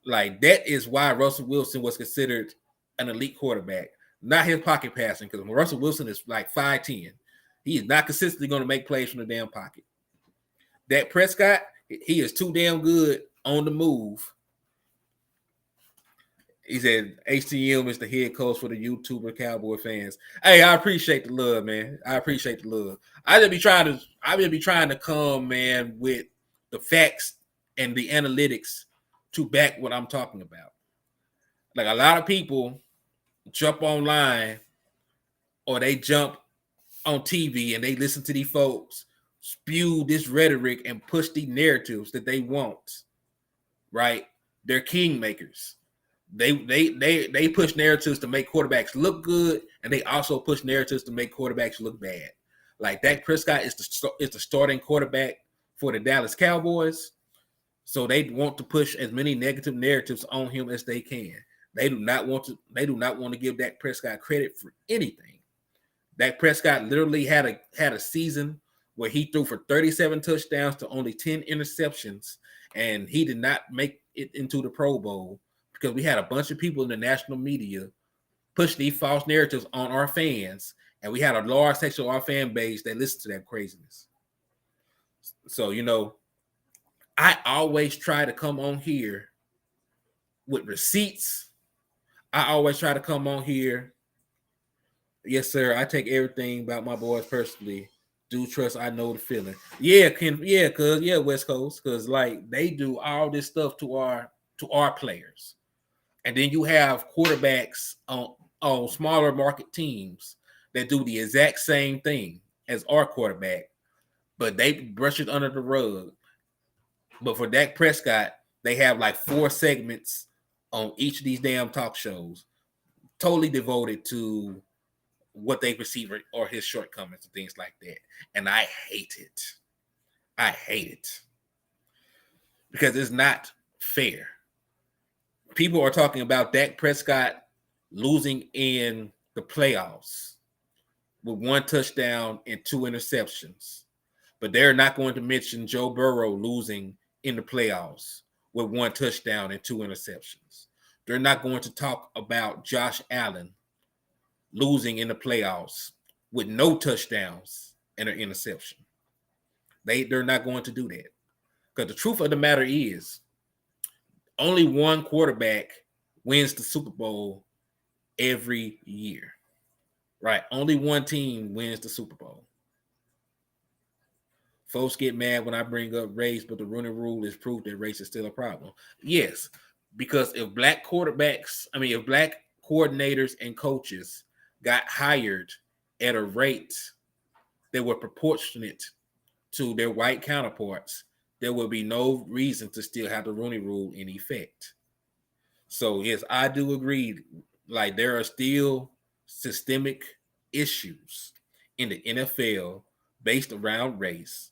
Like, that is why Russell Wilson was considered an elite quarterback, not his pocket passing, because Russell Wilson is like 5'10". He is not consistently going to make plays from the damn pocket. Dak Prescott, he is too damn good on the move. He said HTM is the head coach for the YouTuber Cowboy fans. Hey, I appreciate the love, man. I appreciate the love. I just be trying to come, man, with the facts and the analytics to back what I'm talking about. Like, a lot of people jump online or they jump on TV and they listen to these folks spew this rhetoric and push these narratives that they want, right? They're kingmakers. They push narratives to make quarterbacks look good, and they also push narratives to make quarterbacks look bad. Like, Dak Prescott is the starting quarterback for the Dallas Cowboys, so they want to push as many negative narratives on him as they can. They do not want to give Dak Prescott credit for anything. Dak Prescott literally had a season where he threw for 37 touchdowns to only 10 interceptions, and he did not make it into the Pro Bowl because we had a bunch of people in the national media push these false narratives on our fans, and we had a large section of our fan base that listened to that craziness. So, I always try to come on here with receipts. I always try to come on here. Yes, sir. I take everything about my boys personally. Do trust, I know the feeling. Yeah, West Coast, because like they do all this stuff to our players. And then you have quarterbacks on smaller market teams that do the exact same thing as our quarterback, but they brush it under the rug. But for Dak Prescott, they have like 4 segments on each of these damn talk shows, totally devoted to what they perceive or his shortcomings and things like that. And I hate it. I hate it. Because it's not fair. People are talking about Dak Prescott losing in the playoffs with 1 touchdown and 2 interceptions. But they're not going to mention Joe Burrow losing in the playoffs with 1 touchdown and 2 interceptions. They're not going to talk about Josh Allen losing in the playoffs with no touchdowns and an interception. They're not going to do that. Because the truth of the matter is, only one quarterback wins the Super Bowl every year. Right? Only one team wins the Super Bowl. Folks get mad when I bring up race, but the Rooney Rule is proof that race is still a problem. Yes, because if black coordinators and coaches got hired at a rate that were proportionate to their white counterparts, there would be no reason to still have the Rooney Rule in effect. So, yes, I do agree. Like, there are still systemic issues in the NFL based around race,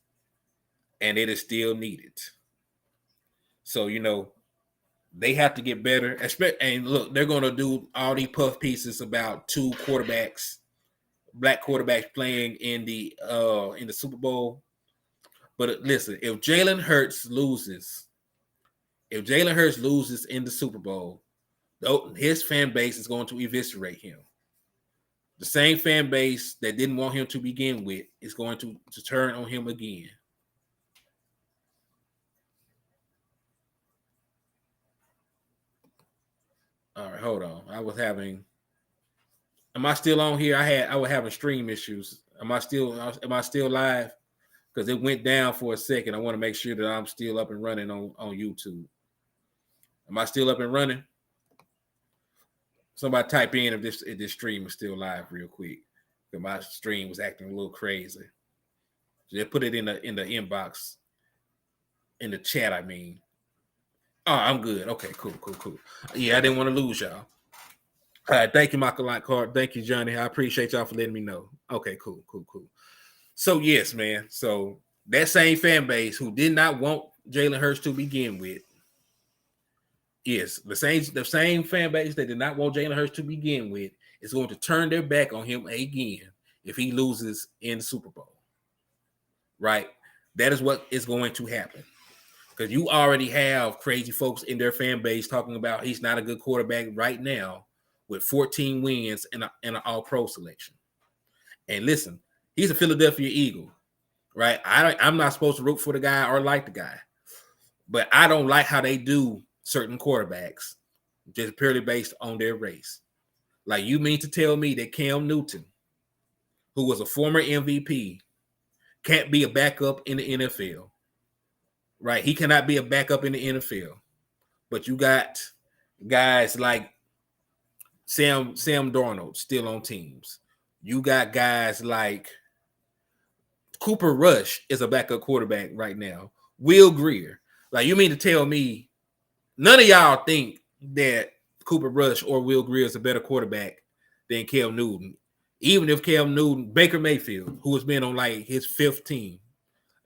and it is still needed. So, they have to get better. And look, they're going to do all these puff pieces about 2 quarterbacks, black quarterbacks playing in the Super Bowl. But listen, if Jalen Hurts loses in the Super Bowl, his fan base is going to eviscerate him. The same fan base that didn't want him to begin with is going to turn on him again. All right, hold on. Am I still on here? I was having stream issues. Am I still live? Because it went down for a second. I want to make sure that I'm still up and running on YouTube. Am I still up and running? Somebody type in if this stream is still live real quick. Because my stream was acting a little crazy. So just put it in the inbox, in the chat, I mean. Oh, I'm good. Okay, cool. Yeah, I didn't want to lose y'all. All right, thank you, Michael Lockhart. Thank you, Johnny. I appreciate y'all for letting me know. Okay, cool. So, yes, man. So, that same fan base who did not want Jalen Hurts to begin with, yes, the same fan base that did not want Jalen Hurts to begin with is going to turn their back on him again if he loses in the Super Bowl. Right? That is what is going to happen. Because you already have crazy folks in their fan base talking about he's not a good quarterback right now with 14 wins and an all-pro selection. And listen, he's a Philadelphia Eagle, right? I'm not supposed to root for the guy or like the guy. But I don't like how they do certain quarterbacks just purely based on their race. Like, you mean to tell me that Cam Newton, who was a former MVP, can't be a backup in the NFL? Right? He cannot be a backup in the NFL. But you got guys like Sam Darnold still on teams. You got guys like Cooper Rush is a backup quarterback right now. Will Grier. Like, you mean to tell me none of y'all think that Cooper Rush or Will Grier is a better quarterback than Cam Newton? Even if Cam Newton, Baker Mayfield, who has been on like his 5th team,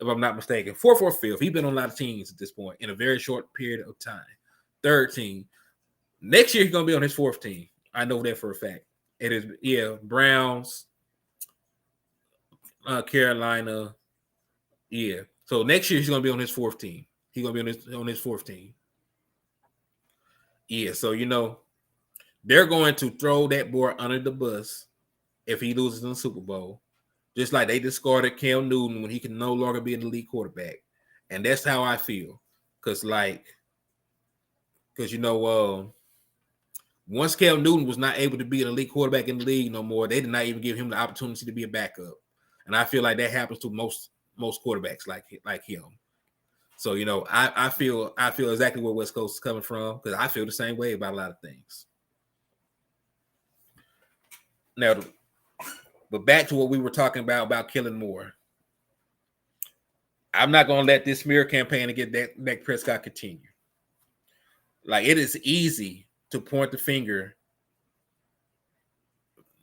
if I'm not mistaken, 4th or 5th. He's been on a lot of teams at this point in a very short period of time. 3rd team. Next year, he's going to be on his 4th team. I know that for a fact. It is, Browns, Carolina. Yeah. So next year, he's going to be on his 4th team. He's going to be on his 4th team. Yeah. So, they're going to throw that boy under the bus if he loses in the Super Bowl. Just like they discarded Cam Newton when he can no longer be an elite quarterback. And that's how I feel. Because once Cam Newton was not able to be an elite quarterback in the league no more, they did not even give him the opportunity to be a backup. And I feel like that happens to most quarterbacks like him. So, I feel exactly where West Coast is coming from, because I feel the same way about a lot of things. Now, but back to what we were talking about Kellen Moore. I'm not going to let this smear campaign against Dak Prescott continue. Like, it is easy to point the finger.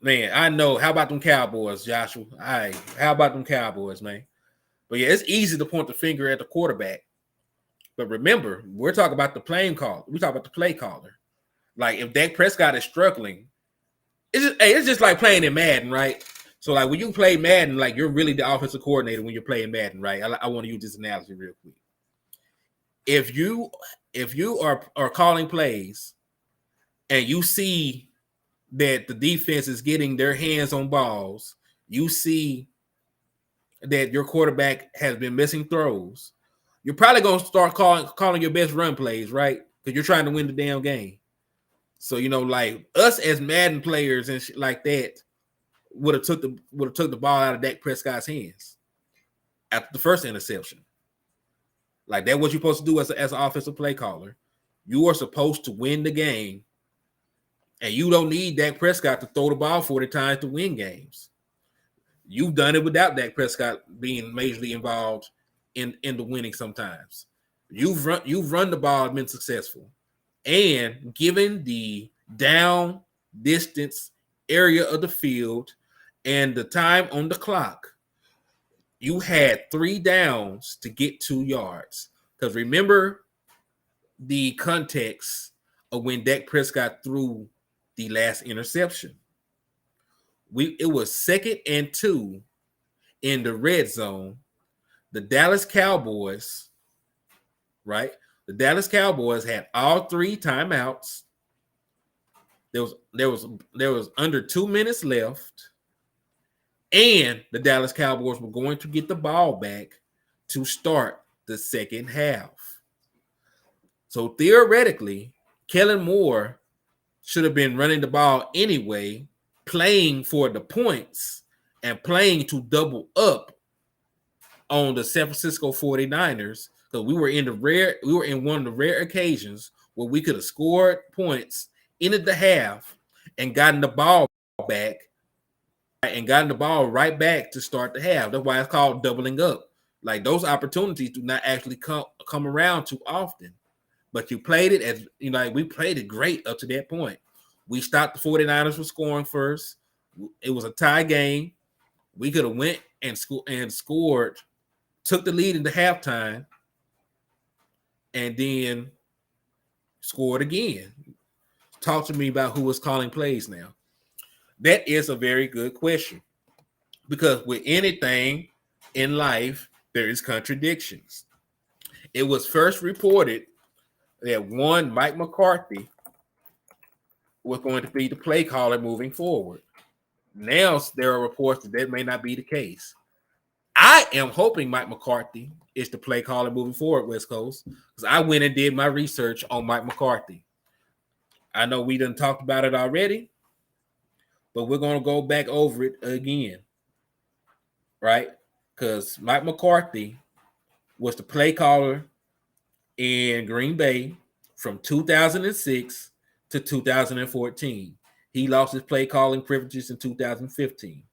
Man, I know. How about them Cowboys, Joshua? All right. How about them Cowboys, man? But yeah, it's easy to point the finger at the quarterback. But remember, we're talking about the play caller. We talk about the play caller. Like, if Dak Prescott is struggling, it's just like playing in Madden, right? So, like, when you play Madden, like, you're really the offensive coordinator when you're playing Madden, right? I want to use this analogy real quick. If you are calling plays and you see that the defense is getting their hands on balls, you see that your quarterback has been missing throws, you're probably going to start calling your best run plays, right? Because you're trying to win the damn game. So, like us as Madden players and shit like that would have took the ball out of Dak Prescott's hands after the first interception. Like, that's what you're supposed to do as an offensive play caller. You are supposed to win the game, and you don't need Dak Prescott to throw the ball 40 times to win games. You've done it without Dak Prescott being majorly involved in the winning sometimes. You've run the ball and been successful. And given the down distance area of the field and the time on the clock, you had 3 downs to get 2 yards. Because remember the context of when Dak Prescott threw the last interception. It was 2nd and 2 in the red zone. The Dallas Cowboys, right? The Dallas Cowboys had all 3 timeouts. There was under 2 minutes left, and the Dallas Cowboys were going to get the ball back to start the second half. So theoretically, Kellen Moore should have been running the ball anyway, playing for the points and playing to double up on the San Francisco 49ers. So we were in one of the rare occasions where we could have scored points, ended the half, and gotten the ball back and gotten the ball right back to start the half. That's why it's called doubling up. Like, those opportunities do not actually come around too often. But you played it as, like, we played it great up to that point. We stopped the 49ers from scoring first. It was a tie game. We could have went and scored, took the lead into halftime, and then scored again. Talk to me about who was calling plays now. That is a very good question, because with anything in life, there is contradictions. It was first reported that Mike McCarthy was going to be the play caller moving forward. Now there are reports that may not be the case. I am hoping Mike McCarthy is the play caller moving forward, West Coast, because I went and did my research on Mike McCarthy. I know we done talked about it already, but we're going to go back over it again, right? Because Mike McCarthy was the play caller in Green Bay from 2006 to 2014. He lost his play calling privileges in 2015.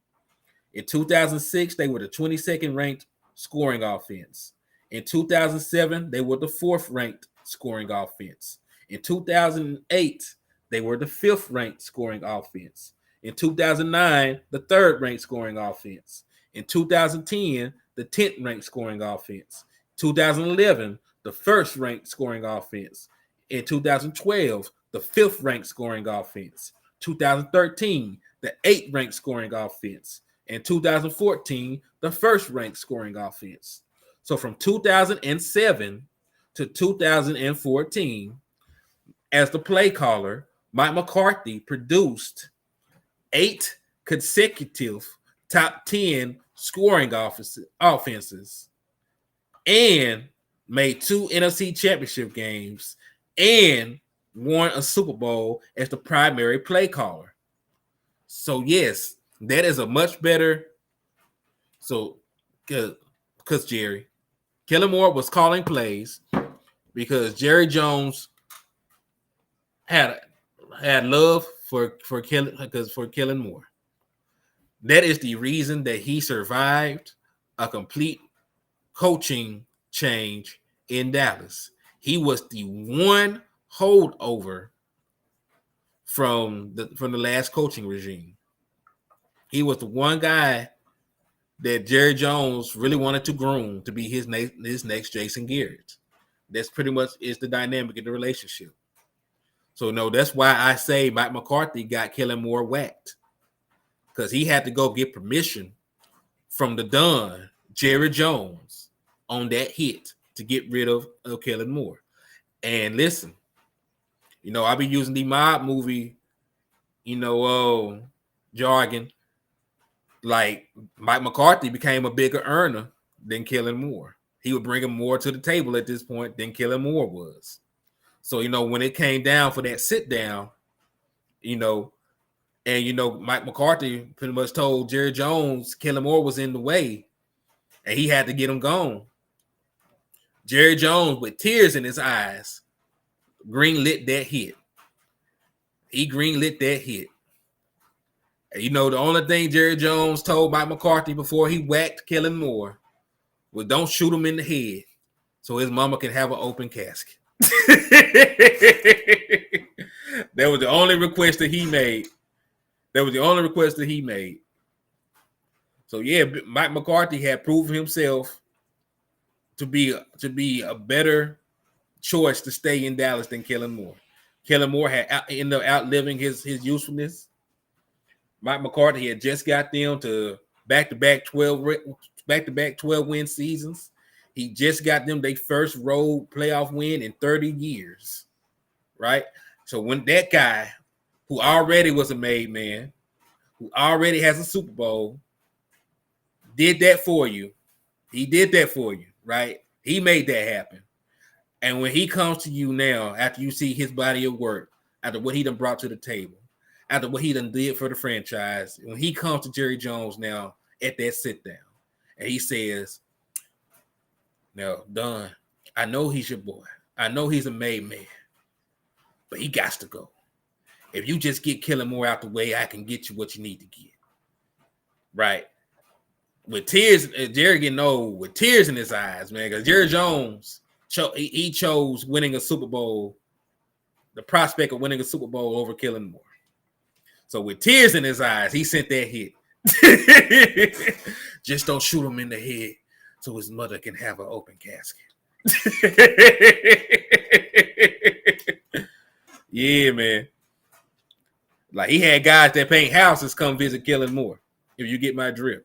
In 2006, they were the 22nd ranked scoring offense. In 2007, they were the 4th ranked scoring offense. In 2008, they were the 5th ranked scoring offense. In 2009, the 3rd ranked scoring offense. In 2010, the 10th ranked scoring offense. 2011, the 1st ranked scoring offense. In 2012, the 5th ranked scoring offense. 2013, the 8th ranked scoring offense. In 2014, the 1st ranked scoring offense. So from 2007 to 2014, as the play caller, Mike McCarthy produced 8 consecutive top 10 scoring offenses and made 2 NFC championship games and won a Super Bowl as the primary play caller. So yes, that is a much better. So, because Jerry, Kellen Moore was calling plays because Jerry Jones had love for Kellen Moore. That is the reason that he survived a complete coaching change in Dallas. He was the one holdover from the last coaching regime. He was the one guy that Jerry Jones really wanted to groom to be his next Jason Garrett. That's pretty much is the dynamic of the relationship. So no, that's why I say Mike McCarthy got Kellen Moore whacked, because he had to go get permission from the Don Jerry Jones on that hit to get rid of Kellen Moore. And listen, I'll be using the mob movie, jargon. Like Mike McCarthy became a bigger earner than Kellen Moore. He would bring him more to the table at this point than Kellen Moore was. So, when it came down for that sit down, Mike McCarthy pretty much told Jerry Jones Kellen Moore was in the way and he had to get him gone. Jerry Jones, with tears in his eyes, greenlit that hit. He greenlit that hit. And the only thing Jerry Jones told Mike McCarthy before he whacked Kellen Moore was don't shoot him in the head so his mama can have an open casket. That was the only request that he made. So yeah, Mike McCarthy had proven himself to be a better choice to stay in Dallas than Kellen Moore. Kellen Moore had ended up outliving his usefulness. Mike McCarthy had just got them to back-to-back 12 win seasons. He just got them their first road playoff win in 30 years, right? So when that guy, who already was a made man, who already has a Super Bowl, did that for you, he did that for you, right? He made that happen. And when he comes to you now, after you see his body of work, after what he done brought to the table, after what he done did for the franchise, when he comes to Jerry Jones now at that sit down, and he says, "No, Don, I know he's your boy. I know he's a made man, but he got to go. If you just get Kellen Moore out the way, I can get you what you need to get." Right? With tears, Jerry getting old with tears in his eyes, man, because Jerry Jones, he chose winning a Super Bowl, the prospect of winning a Super Bowl over Kellen Moore. So with tears in his eyes, he sent that hit. Just don't shoot him in the head so his mother can have an open casket. Yeah, man. Like, he had guys that paint houses come visit Kellen Moore, if you get my drift.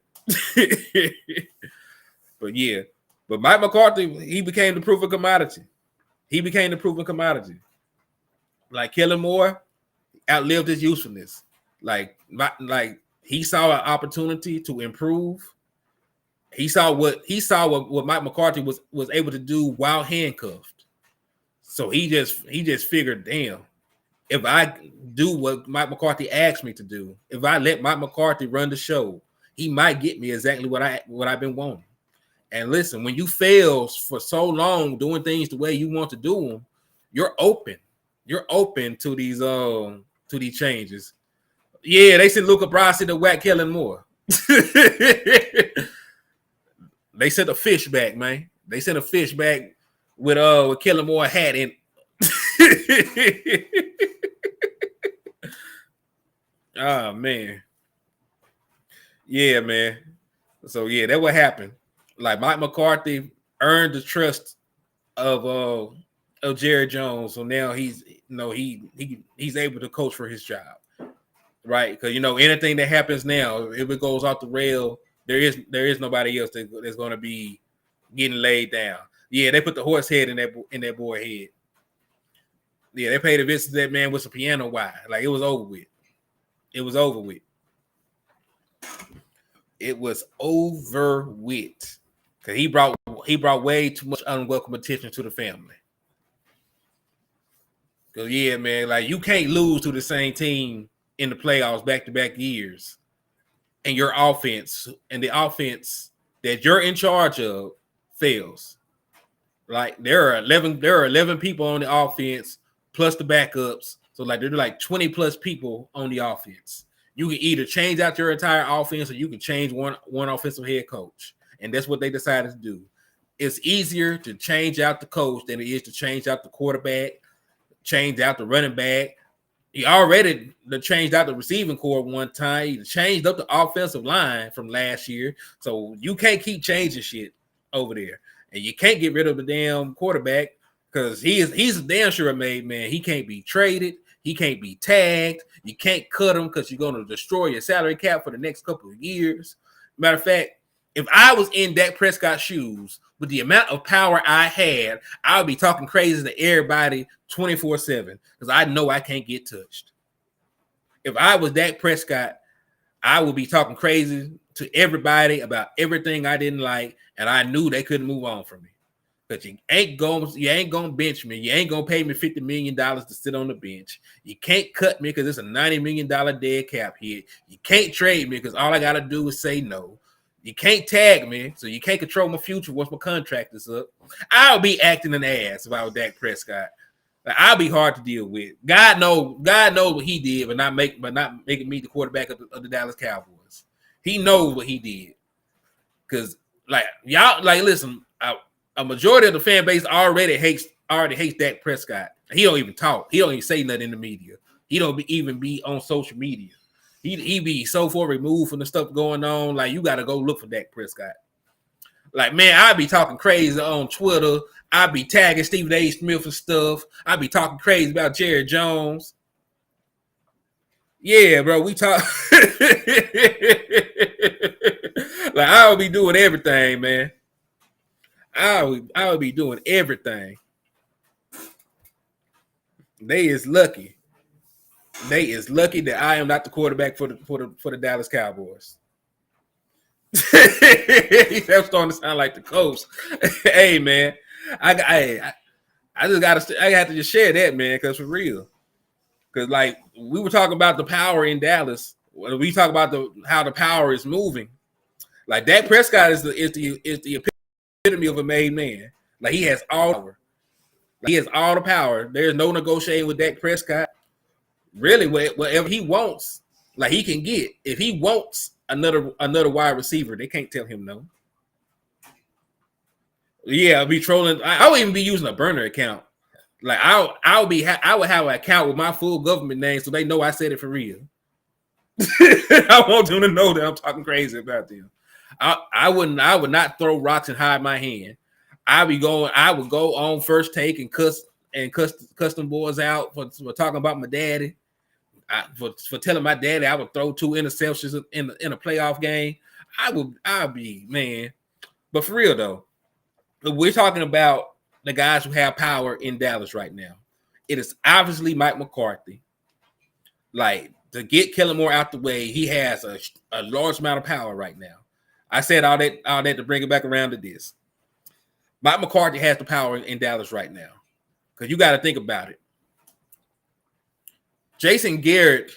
But yeah. But Mike McCarthy, he became the proven commodity. Like, Kellen Moore outlived his usefulness. Like he saw an opportunity to improve. He saw what Mike McCarthy was able to do while handcuffed. So he just figured, damn, if I do what Mike McCarthy asked me to do, if I let Mike McCarthy run the show, he might get me exactly what I've been wanting. And listen, when you fail for so long doing things the way you want to do them, you're open. You're open to these changes. Yeah, they sent Luca Brasi to whack Kellen Moore. They sent a fish back, man. They sent a fish back with Kellen Moore hat in. Oh man. Yeah, man. So yeah, that what happened. Like, Mike McCarthy earned the trust of Jerry Jones. So now he's able to coach for his job. Right? Because anything that happens now, if it goes off the rail, there is nobody else that's going to be getting laid down. Yeah, they put the horse head in that boy head. Yeah, they paid a visit to that man with some piano wire. Like, it was over with. It was over with. Because he brought way too much unwelcome attention to the family. Because yeah, man, like, you can't lose to the same team in the playoffs back-to-back years, and your offense and the offense that you're in charge of fails. Like there are 11 people on the offense plus the backups. So like there's like 20 plus people on the offense. You can either change out your entire offense or you can change one offensive head coach. And that's what they decided to do. It's easier to change out the coach than it is to change out the quarterback, change out the running back. He already changed out the receiving core one time. He changed up the offensive line from last year. So you can't keep changing shit over there. And you can't get rid of the damn quarterback because he's a damn sure a made man. He can't be traded. He can't be tagged. You can't cut him because you're going to destroy your salary cap for the next couple of years. Matter of fact, if I was in Dak Prescott's shoes with the amount of power I had, I would be talking crazy to everybody 24/7 because I know I can't get touched. If I was Dak Prescott, I would be talking crazy to everybody about everything I didn't like, and I knew they couldn't move on from me. Because you ain't gonna bench me. You ain't gonna pay me $50 million to sit on the bench. You can't cut me because it's a $90 million dead cap hit. You can't trade me because all I gotta do is say no. You can't tag me, so you can't control my future once my contract is up. I'll be acting an ass if I was Dak Prescott. I'll be hard to deal with. God knows what he did, but not making me the quarterback of the Dallas Cowboys. He knows what he did. Because listen, a majority of the fan base already hates Dak Prescott. He don't even talk. He don't even say nothing in the media. He don't even be on social media. He be so far removed from the stuff going on. Like, you got to go look for Dak Prescott. Like, man, I be talking crazy on Twitter. I be tagging Stephen A. Smith and stuff. I be talking crazy about Jerry Jones. Yeah, bro, we talk. Like, I would be doing everything, man. I would be doing everything. They is lucky. They is lucky that I am not the quarterback for the Dallas Cowboys. He's starting to sound like the coach. Hey, man, I have to just share that, man, because for real. Because like we were talking about the power in Dallas, we talk about how the power is moving. Like Dak Prescott is the epitome of a made man. Like he has all power. Like, he has all the power. There's no negotiating with Dak Prescott. Really, whatever he wants, like he can get. If he wants another wide receiver, they can't tell him no. Yeah, I'll be trolling. I would even be using a burner account. Like I would have an account with my full government name, so they know I said it for real. I want them to know that I'm talking crazy about them. I would not throw rocks and hide my hand. I would go on First Take and cuss them boys out for talking about my daddy. For telling my daddy I would throw 2 interceptions in a playoff game. I'll be, man. But for real though, we're talking about the guys who have power in Dallas right now. It is obviously Mike McCarthy. Like, to get Kellen Moore out the way, he has a large amount of power right now. I said all that to bring it back around to this. Mike McCarthy has the power in Dallas right now. Because you got to think about it. Jason Garrett,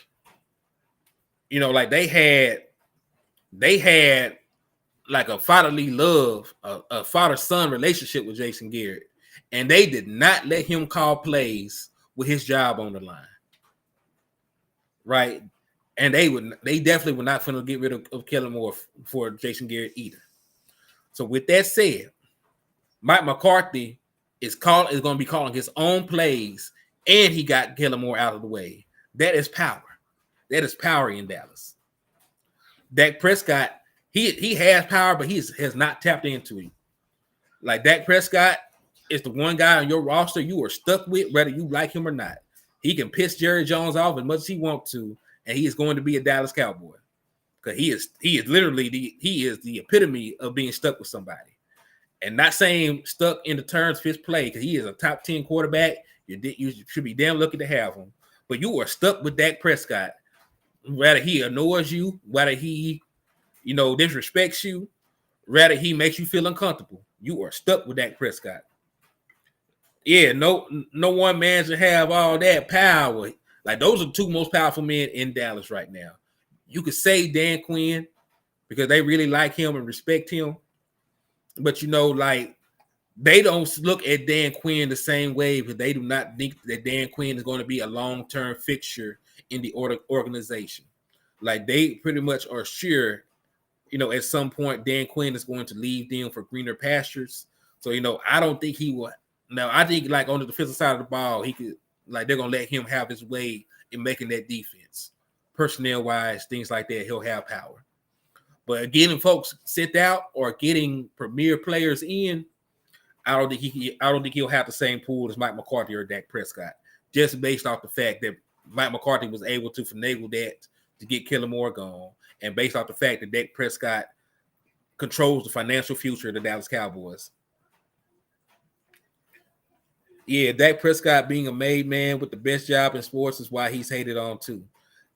like they had like a fatherly love, a father-son relationship with Jason Garrett. And they did not let him call plays with his job on the line. Right? And they definitely were not going to get rid of Kellen Moore for Jason Garrett either. So with that said, Mike McCarthy is going to be calling his own plays, and he got Kellen Moore out of the way. That is power. That is power in Dallas. Dak Prescott, he has power, but he has not tapped into it. Like Dak Prescott is the one guy on your roster you are stuck with, whether you like him or not. He can piss Jerry Jones off as much as he wants to, and he is going to be a Dallas Cowboy. Because he is literally the epitome of being stuck with somebody. And not saying stuck in the terms of his play, because he is a top 10 quarterback. You should be damn lucky to have him. But you are stuck with Dak Prescott. Whether he annoys you, whether he, disrespects you, whether he makes you feel uncomfortable, you are stuck with Dak Prescott. Yeah, no one man should have all that power. Like, those are the 2 most powerful men in Dallas right now. You could say Dan Quinn because they really like him and respect him. But, they don't look at Dan Quinn the same way, because they do not think that Dan Quinn is going to be a long-term fixture in the organization. Like, they pretty much are sure, at some point Dan Quinn is going to leave them for greener pastures. So, I don't think he will. Now, I think, like, on the defensive side of the ball, he could, like, they're going to let him have his way in making that defense. Personnel-wise, things like that, he'll have power. But getting folks sent out or getting premier players in, I don't think he'll have the same pool as Mike McCarthy or Dak Prescott, just based off the fact that Mike McCarthy was able to finagle that to get Kellen Moore gone, and based off the fact that Dak Prescott controls the financial future of the Dallas Cowboys. Yeah, Dak Prescott being a made man with the best job in sports is why he's hated on too.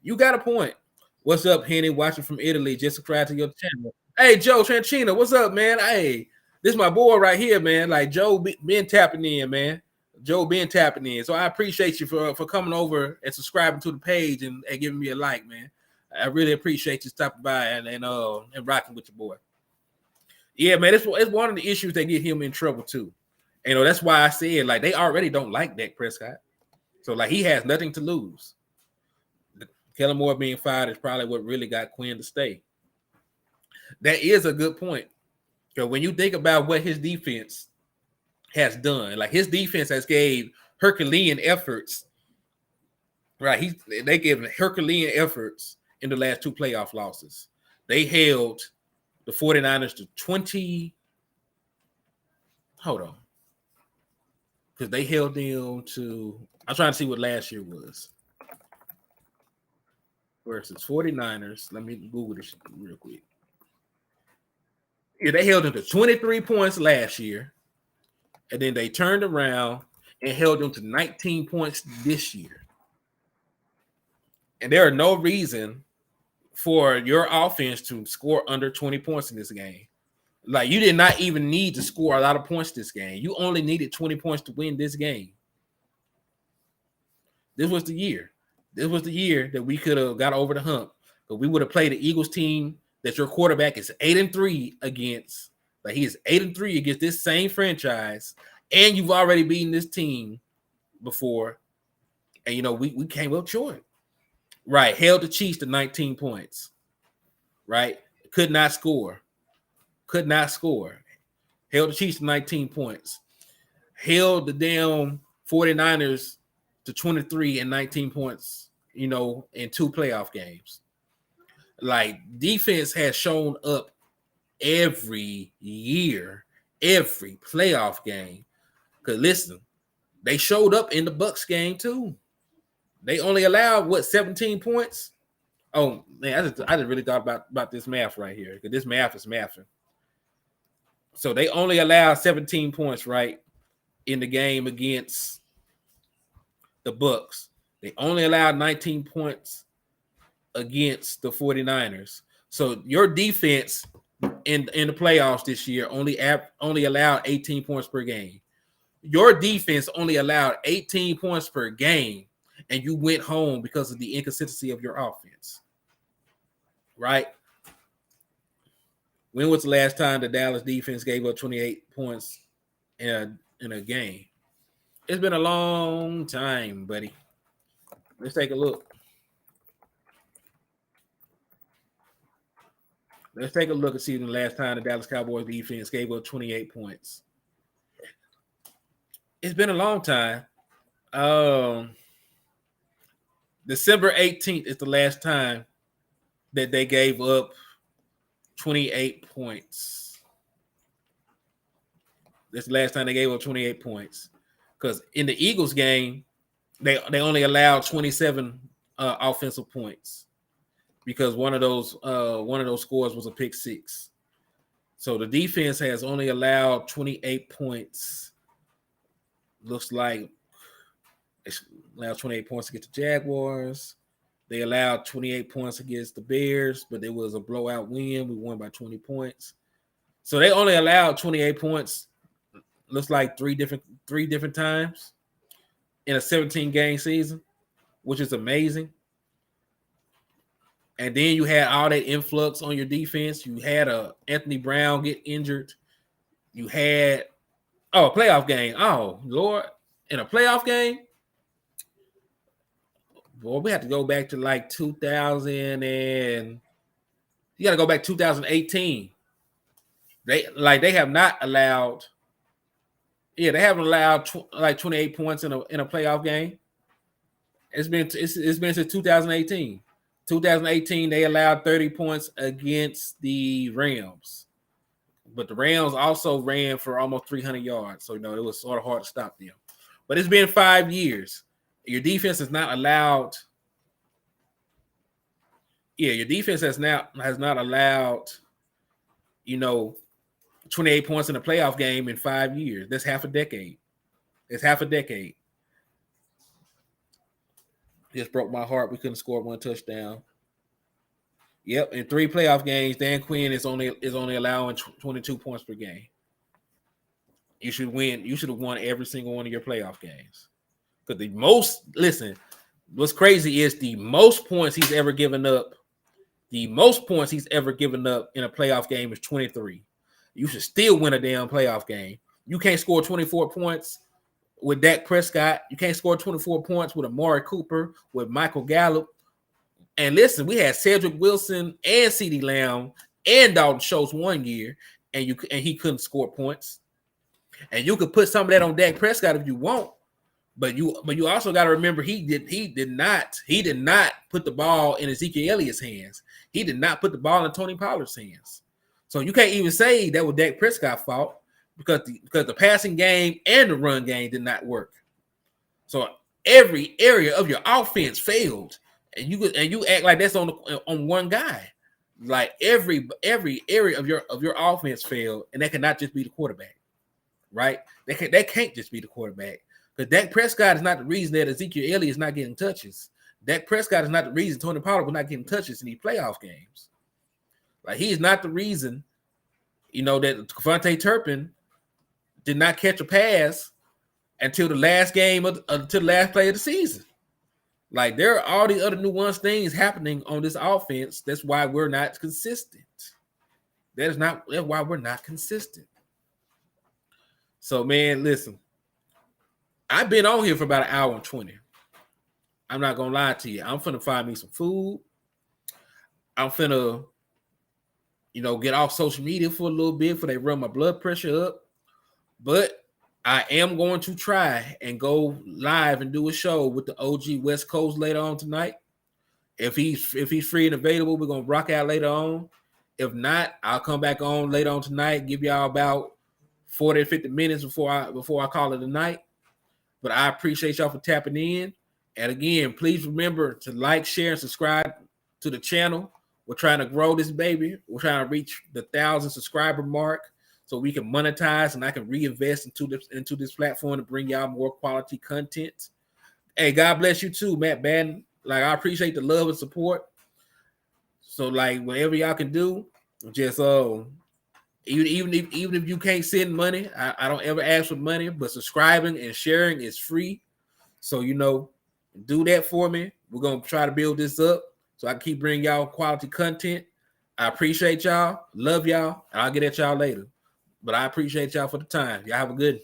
You got a point. What's up, Henny? Watching from Italy. Just subscribe to your channel. Hey, Joe Tranchina, what's up, man? Hey, this is my boy right here, man. Like, Joe been tapping in, man. Joe been tapping in. So I appreciate you for coming over and subscribing to the page and giving me a like, man. I really appreciate you stopping by and rocking with your boy. Yeah, man, it's one of the issues that get him in trouble too. That's why I said, like, they already don't like Dak Prescott. So, like, he has nothing to lose. Kellen Moore being fired is probably what really got Quinn to stay. That is a good point. Because when you think about what his defense has done, like, his defense has gave Herculean efforts, right? They gave Herculean efforts in the last two playoff losses. They held the 49ers to 20. Hold on. Because they held them to, I'm trying to see what last year was. Versus 49ers. Let me Google this real quick. Yeah, they held them to 23 points last year. And then they turned around and held them to 19 points this year. And there are no reason for your offense to score under 20 points in this game. Like, you did not even need to score a lot of points this game. You only needed 20 points to win this game. This was the year. This was the year that we could have got over the hump. But we would have played the Eagles team that your quarterback is 8-3 against. Like, he is 8-3 against this same franchise. And you've already beaten this team before. And, we came up short. Right. Held the Chiefs to 19 points. Right. Could not score. Held the Chiefs to 19 points. Held the damn 49ers to 23 and 19 points, in two playoff games. Like, defense has shown up every year, every playoff game. Because, listen, they showed up in the Bucks game too. They only allowed, 17 points? Oh, man, I just really thought about this math right here, because this math is mathing. So they only allowed 17 points, right, in the game against the Bucks. They only allowed 19 points against the 49ers. So your defense in the playoffs this year only allowed 18 points per game. Your defense only allowed 18 points per game, and you went home because of the inconsistency of your offense. Right? When was the last time the Dallas defense gave up 28 points in a game? It's been a long time, buddy. Let's take a look. Let's take a look and see the last time the Dallas Cowboys defense gave up 28 points. It's been a long time. December 18th is the last time that they gave up 28 points. That's the last time they gave up 28 points. Because in the Eagles game, they only allowed 27 offensive points, because one of those scores was a pick six. So the defense has only allowed 28 points. Looks like they allowed 28 points against the Jaguars. They allowed 28 points against the Bears, but it was a blowout win. We won by 20 points. So they only allowed 28 points. Looks like three different times in a 17-game season, which is amazing. And then you had all that influx on your defense. You had Anthony Brown get injured. You had Oh, playoff game. Oh, Lord. In a playoff game? Boy, we have to go back to like 2000 and you got to go back 2018. They have not allowed. Yeah, they haven't allowed like 28 points in a playoff game. It's been since 2018. 2018 they allowed 30 points against the Rams. But the Rams also ran for almost 300 yards. So, it was sort of hard to stop them. But it's been 5 years. Your defense is not allowed. Yeah, your defense has not allowed, 28 points in a playoff game in 5 years. That's half a decade. It's half a decade. Just broke my heart. We couldn't score one touchdown. Yep, in 3 playoff games, Dan Quinn is only allowing 22 points per game. You should win. You should have won every single one of your playoff games. Because what's crazy is the most points he's ever given up. The most points he's ever given up in a playoff game is 23. You should still win a damn playoff game. You can't score 24 points with Dak Prescott. You can't score 24 points with Amari Cooper, with Michael Gallup. And listen, we had Cedric Wilson and CeeDee Lamb and Dalton Schultz one year, and he couldn't score points. And you could put some of that on Dak Prescott if you want, but you also got to remember he did not put the ball in Ezekiel Elliott's hands. He did not put the ball in Tony Pollard's hands. So you can't even say that was Dak Prescott's fault because the passing game and the run game did not work. So every area of your offense failed. And you act like that's on one guy. Like every area of your offense failed, and that cannot just be the quarterback, right? That can't just be the quarterback because Dak Prescott is not the reason that Ezekiel Elliott is not getting touches. Dak Prescott is not the reason Tony Pollard was not getting touches in these playoff games. Like he's not the reason, that Devontae Turpin did not catch a pass until the last game until the last play of the season. Like there are all these other nuanced things happening on this offense. That's why we're not consistent. That's why we're not consistent. So, man, listen. I've been on here for about an hour and 20. I'm not gonna lie to you. I'm finna find me some food. I'm finna, get off social media for a little bit before they run my blood pressure up. But I am going to try and go live and do a show with the OG West Coast later on tonight. If he's free and available, we're gonna rock out later on. If not, I'll come back on later on tonight, give y'all about 40 to 50 minutes before I call it a night. But I appreciate y'all for tapping in. And again, please remember to like, share, and subscribe to the channel. We're trying to grow this baby. We're trying to reach the 1,000 subscriber mark so we can monetize and I can reinvest into this platform to bring y'all more quality content. Hey, God bless you too, Matt Batten. Like, I appreciate the love and support. So, like, whatever y'all can do, just even if you can't send money, I don't ever ask for money, but subscribing and sharing is free. So, do that for me. We're gonna try to build this up so I can keep bringing y'all quality content. I appreciate y'all, love y'all, and I'll get at y'all later. But I appreciate y'all for the time. Y'all have a good